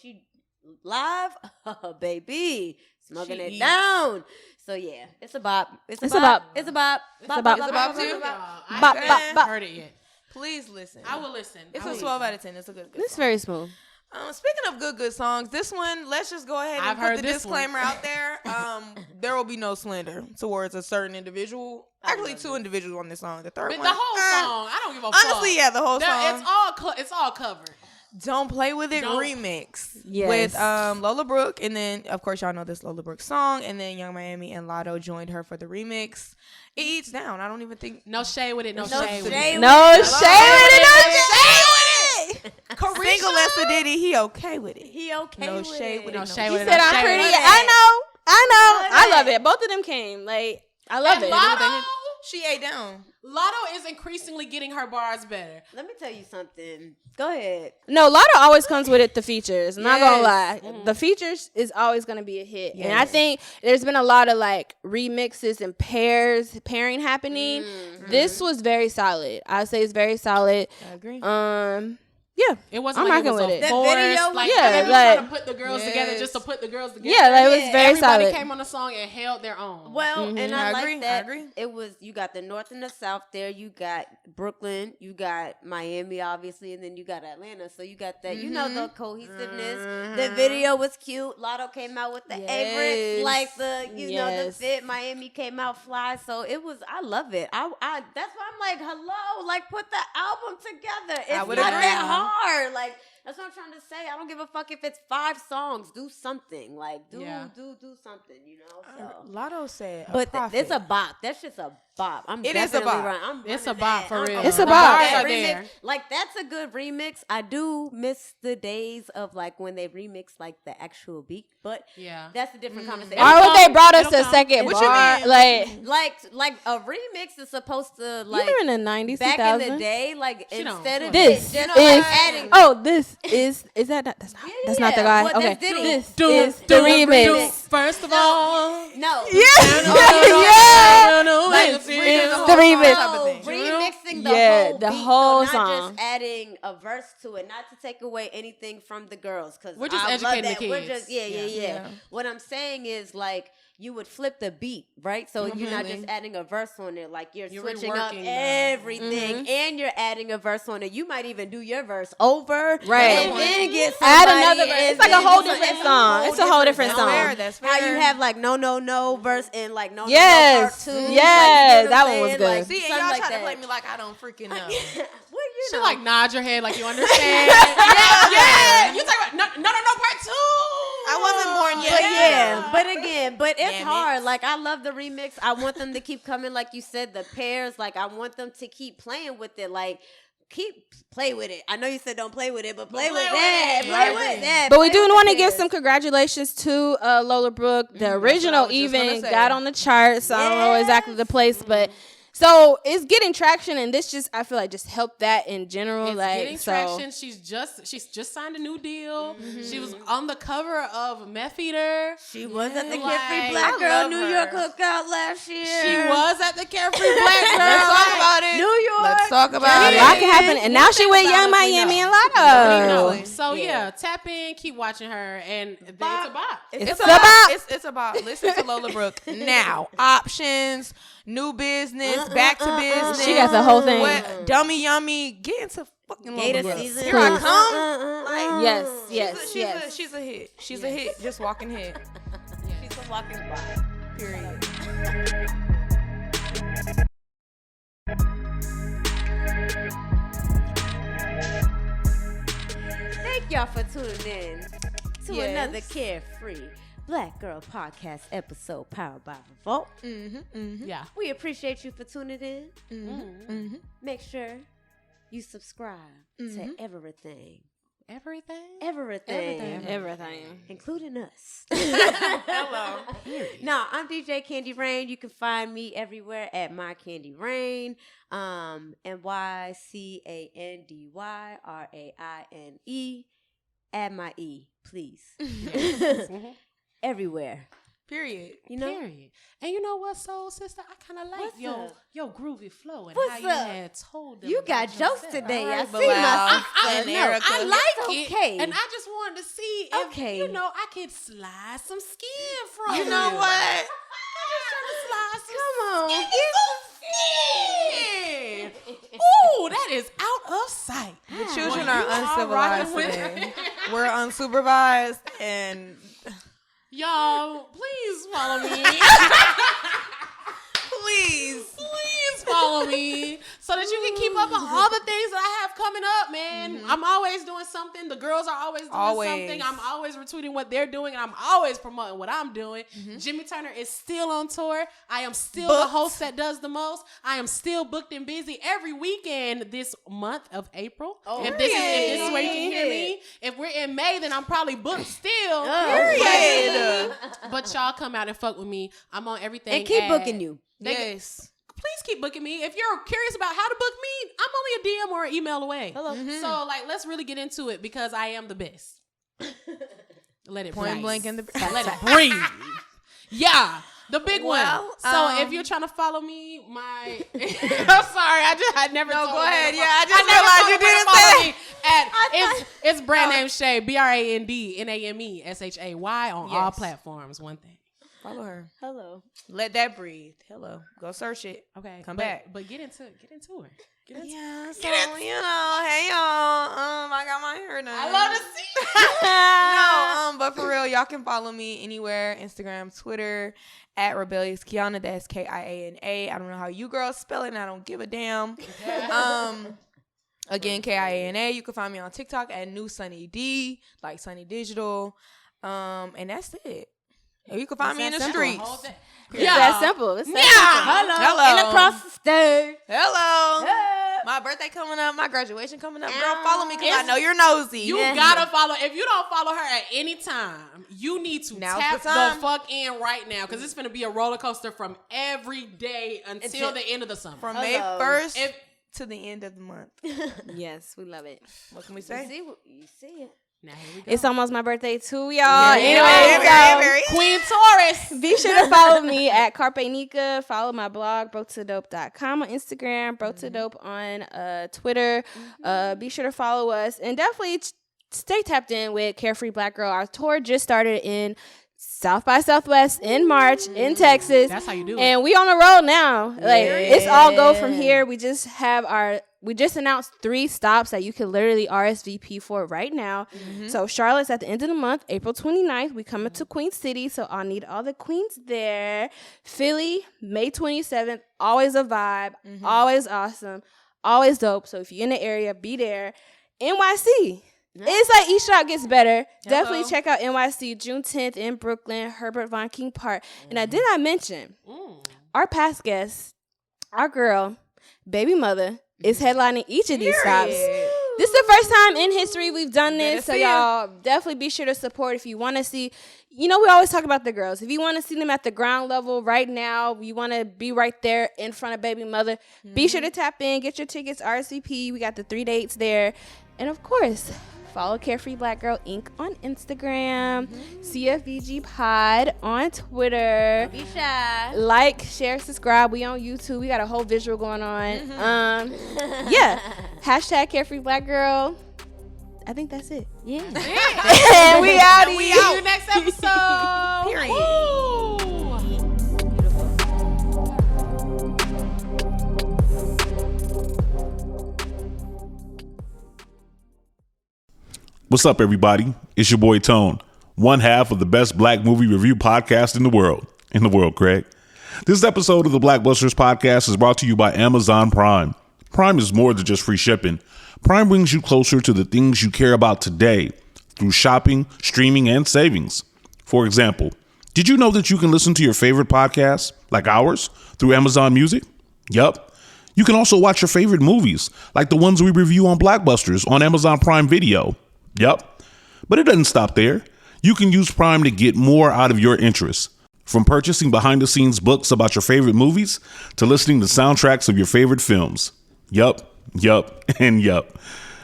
S2: she live, baby, smoking it down. So yeah, it's a bop. It's a bop. It's a bop.
S5: It's a bop too.
S4: Bop.
S3: I haven't heard it yet.
S5: Please listen.
S3: I will listen.
S5: It's a 12 out of 10. It's a good
S4: It's
S5: song.
S4: very smooth.
S5: Speaking of good songs, this one, let's just go ahead and put the disclaimer out there. There will be no slander towards a certain individual. Actually, two individuals on this song. The third one.
S3: The whole song. I don't give a fuck.
S5: Honestly, yeah, the whole song.
S3: It's all covered.
S5: Don't Play With It remix with Lola Brooke, and then of course y'all know this Lola Brooke song, and then Young Miami and Latto joined her for the remix. It eats down. I don't even think
S3: no shade with it. No shade with it.
S5: Single as Diddy, he okay with it.
S2: He okay
S5: no
S2: with
S5: shade
S2: it.
S5: with it.
S3: No shade
S4: He
S3: with it.
S4: said I'm pretty. I know. I love it. Both of them came. Like I love it.
S3: Latto,
S5: she ate down.
S3: Latto is increasingly getting her bars better.
S2: Let me tell you something. Go ahead.
S4: No, Latto always comes with it. The features. I'm not gonna lie. The features is always gonna be a hit, and I think there's been a lot of remixes and pairing happening. This was very solid. I'd say it's very solid.
S5: I agree.
S4: Yeah,
S3: it wasn't
S4: I'm rocking with
S3: it.
S4: The
S2: video,
S3: trying to put the girls together just to put the girls together.
S4: Yeah, it was very solid.
S3: Everybody came on the song and held their own.
S2: Well, and I
S5: agree.
S2: like that.
S5: I agree.
S2: It was, you got the North and the South there. You got Brooklyn. You got Miami, obviously, and then you got Atlanta. So you got that. You know the cohesiveness. The video was cute. Latto came out with the Averett, like the fit. Miami came out fly. So it was. I love it. I that's why I'm like, hello, like put the album together. It's not that hard. Like that's what I'm trying to say. I don't give a fuck if it's 5 songs. Do something. Like do something. So.
S5: Latto said,
S2: but it's a bop. That's just a bop.
S5: It is a bop.
S3: It's a bop for real.
S4: It's a bop.
S2: That's a good remix. I do miss the days of when they remix the actual beat, but that's a different conversation.
S4: Why would they brought us a second bar?
S2: Like a remix is supposed to
S4: you were in the 90s,
S2: back
S4: 2000?
S2: in the day, instead of
S4: this
S2: adding.
S4: Oh, this is that? That's not the guy. Okay, this is the remix.
S3: First of all,
S2: no,
S4: the remix.
S2: Remixing the whole beat,
S4: song.
S2: not just adding a verse to it, not to take away anything from the girls, because
S3: we're just educating the kids.
S2: We're just What I'm saying is you would flip the beat, right? So you're not just adding a verse on it, you're switching up everything, and you're adding a verse on it. You might even do your verse over,
S4: right?
S2: And then get
S4: add another verse. It's like a whole different song. It's a whole different song.
S5: That's fair.
S2: How you have no verse and part 2.
S4: Yes, that one was good.
S5: See, and y'all try to play me like I don't freaking know.
S2: She
S3: nod your head like you understand. yeah. You talk about no part 2.
S5: I wasn't born yet.
S2: But it's hard. I love the remix. I want them to keep coming, like you said, the pairs. I want them to keep playing with it. Play with it. I know you said don't play with it, but play with that. Play with that.
S4: But we do want to give some congratulations to Lola Brooke. The original even got on the charts. I don't know exactly the place, but So it's getting traction, and this just, I feel like, just helped that in general.
S3: It's
S4: like
S3: getting traction. She's just signed a new deal. She was on the cover of Meth Eater.
S2: She was at the CareFreeBlackGirl New York cookout last year.
S3: She was at the CareFreeBlackGirl.
S5: Let's talk about it.
S2: New York.
S5: Let's talk about it.
S4: A lot can happen, and now she with Young Miami and Latto.
S3: So yeah, tap in, keep watching her, and it's a bop.
S5: It's about. Listen to Lola Brooke now. Options, new business, back to business.
S4: She got the whole thing.
S5: Dummy Yummy. Get into fucking Lola Brooke.
S2: Season.
S5: Here I come. Like,
S4: yes.
S5: She's a hit. She's a hit. Just walking hit. She's a walking bop. Period.
S2: Thank y'all for tuning in to another Carefree Black Girl podcast episode powered by Revolt.
S3: Yeah.
S2: We appreciate you for tuning in. Make sure you subscribe to everything.
S4: Everything.
S2: Including us.
S5: Hello.
S2: No, I'm DJ Candy Rain. You can find me everywhere at My Candy Rain. NYCANDYRAINE. Add my E, please. Everywhere.
S5: Period.
S2: You know?
S3: Period. And you know what, soul sister? I kind of like
S2: What's up?
S3: your groovy flow and
S2: What's
S3: how you
S2: up?
S3: had told them.
S2: You got
S3: about
S2: jokes
S3: yourself.
S2: today.
S5: All right,
S2: I see
S5: Bilal
S2: myself.
S5: and Erica.
S3: I like
S2: It's
S3: it.
S2: okay.
S3: And I just wanted to see if, you know, I could slide some skin from
S5: You know what?
S3: I'm just trying to slide some skin. Ooh, that is out of sight.
S5: The children are uncivilized today. We're unsupervised and
S3: Y'all, please follow me.
S5: please
S3: Follow me so that you can keep up on all the things that I have coming up, man. I'm always doing something. The girls are always doing something. I'm always retweeting what they're doing, and I'm always promoting what I'm doing. Jimmy Turner is still on tour. I am still the host that does the most. I am still booked and busy every weekend this month of April. If this is where you can hear me. If we're in May, then I'm probably booked still. But y'all come out and fuck with me. I'm on everything.
S2: And keep booking you.
S5: yes.
S3: Please keep booking me. If you're curious about how to book me, I'm only a DM or an email away.
S2: Hello.
S3: So, like, let's really get into it because I am the best. Let it
S5: Point
S3: breathe.
S5: blank in the
S3: Let it breathe. Yeah, the big
S5: Well,
S3: one. So, if you're trying to follow me, my I'm sorry, I never.
S5: No,
S3: told
S5: go
S3: her
S5: ahead.
S3: to
S5: Yeah, I
S3: follow-
S5: just realized you
S3: never
S5: didn't
S3: told her to
S5: say
S3: follow me it's brand name Shay, BrandNameShay on all platforms. One thing.
S5: Follow her.
S2: Hello.
S5: Let that breathe. Hello. Go search it.
S3: Okay,
S5: Come back.
S3: But get into her.
S5: Yeah, so you know, hey y'all. I got my hair done.
S3: I love to see.
S5: No, but for real, y'all can follow me anywhere: Instagram, Twitter, at Rebellious Kiana. That's KIANA. I don't know how you girls spell it, and I don't give a damn. Again, KIANA. You can find me on TikTok at New Sunny D, like Sunny Digital. And that's it. You can find me in the streets.
S4: It's that simple. It's that simple.
S5: Hello.
S2: And across the stage.
S5: Hello. My birthday coming up. My graduation coming up. Girl, follow me because I know you're nosy.
S3: You gotta follow. If you don't follow her at any time, you need to tap the fuck in right now because it's gonna be a roller coaster from every day until the end of the summer.
S5: From May 1st to the end of the month.
S4: Yes, we love it.
S5: What can we say?
S2: You see it.
S3: Now here we go.
S4: It's almost my birthday too, y'all.
S3: Queen Taurus.
S4: Be sure to follow me at Carpe Nika. Follow my blog, brotodope.com on Instagram, brotodope on Twitter. Be sure to follow us and definitely stay tapped in with Carefree Black Girl. Our tour just started in South by Southwest in March in Texas.
S3: That's how you do it.
S4: And we on the road now. Like it's all go from here. We just announced 3 stops that you can literally RSVP for right now. So Charlotte's at the end of the month, April 29th. We coming to Queen City, so I'll need all the queens there. Philly, May 27th. Always a vibe. Always awesome. Always dope. So if you're in the area, be there. NYC. It's like each shop gets better. Definitely check out NYC June 10th in Brooklyn, Herbert Von King Park. And I did not mention our past guest, our girl, baby mother, is headlining each of these stops. This is the first time in history we've done this, so y'all definitely be sure to support if you want to see. We always talk about the girls. If you want to see them at the ground level right now, you want to be right there in front of baby mother, be sure to tap in, get your tickets, RSVP. We got the 3 dates there. And of course, follow Carefree Black Girl Inc. on Instagram, CFBG Pod on Twitter.
S2: Don't be shy.
S4: Like, share, subscribe. We on YouTube. We got a whole visual going on. Hashtag Carefree Black Girl. I think that's it.
S2: Yeah.
S4: And we out.
S3: We out. See you next episode.
S5: Period.
S1: What's up, everybody? It's your boy Tone, one half of the best black movie review podcast in the world. Craig. This episode of the Blackbusters podcast is brought to you by Amazon Prime. Prime is more than just free shipping. Prime brings you closer to the things you care about today through shopping, streaming, and savings. For example, did you know that you can listen to your favorite podcasts, like ours, through Amazon Music? Yup. You can also watch your favorite movies, like the ones we review on Blackbusters on Amazon Prime Video. Yup. But it doesn't stop there. You can use Prime to get more out of your interests. From purchasing behind-the-scenes books about your favorite movies to listening to soundtracks of your favorite films. Yup, and yup.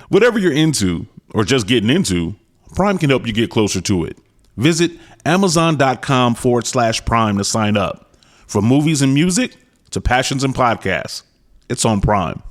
S1: Whatever you're into, or just getting into, Prime can help you get closer to it. Visit Amazon.com/Prime to sign up. From movies and music to passions and podcasts, it's on Prime.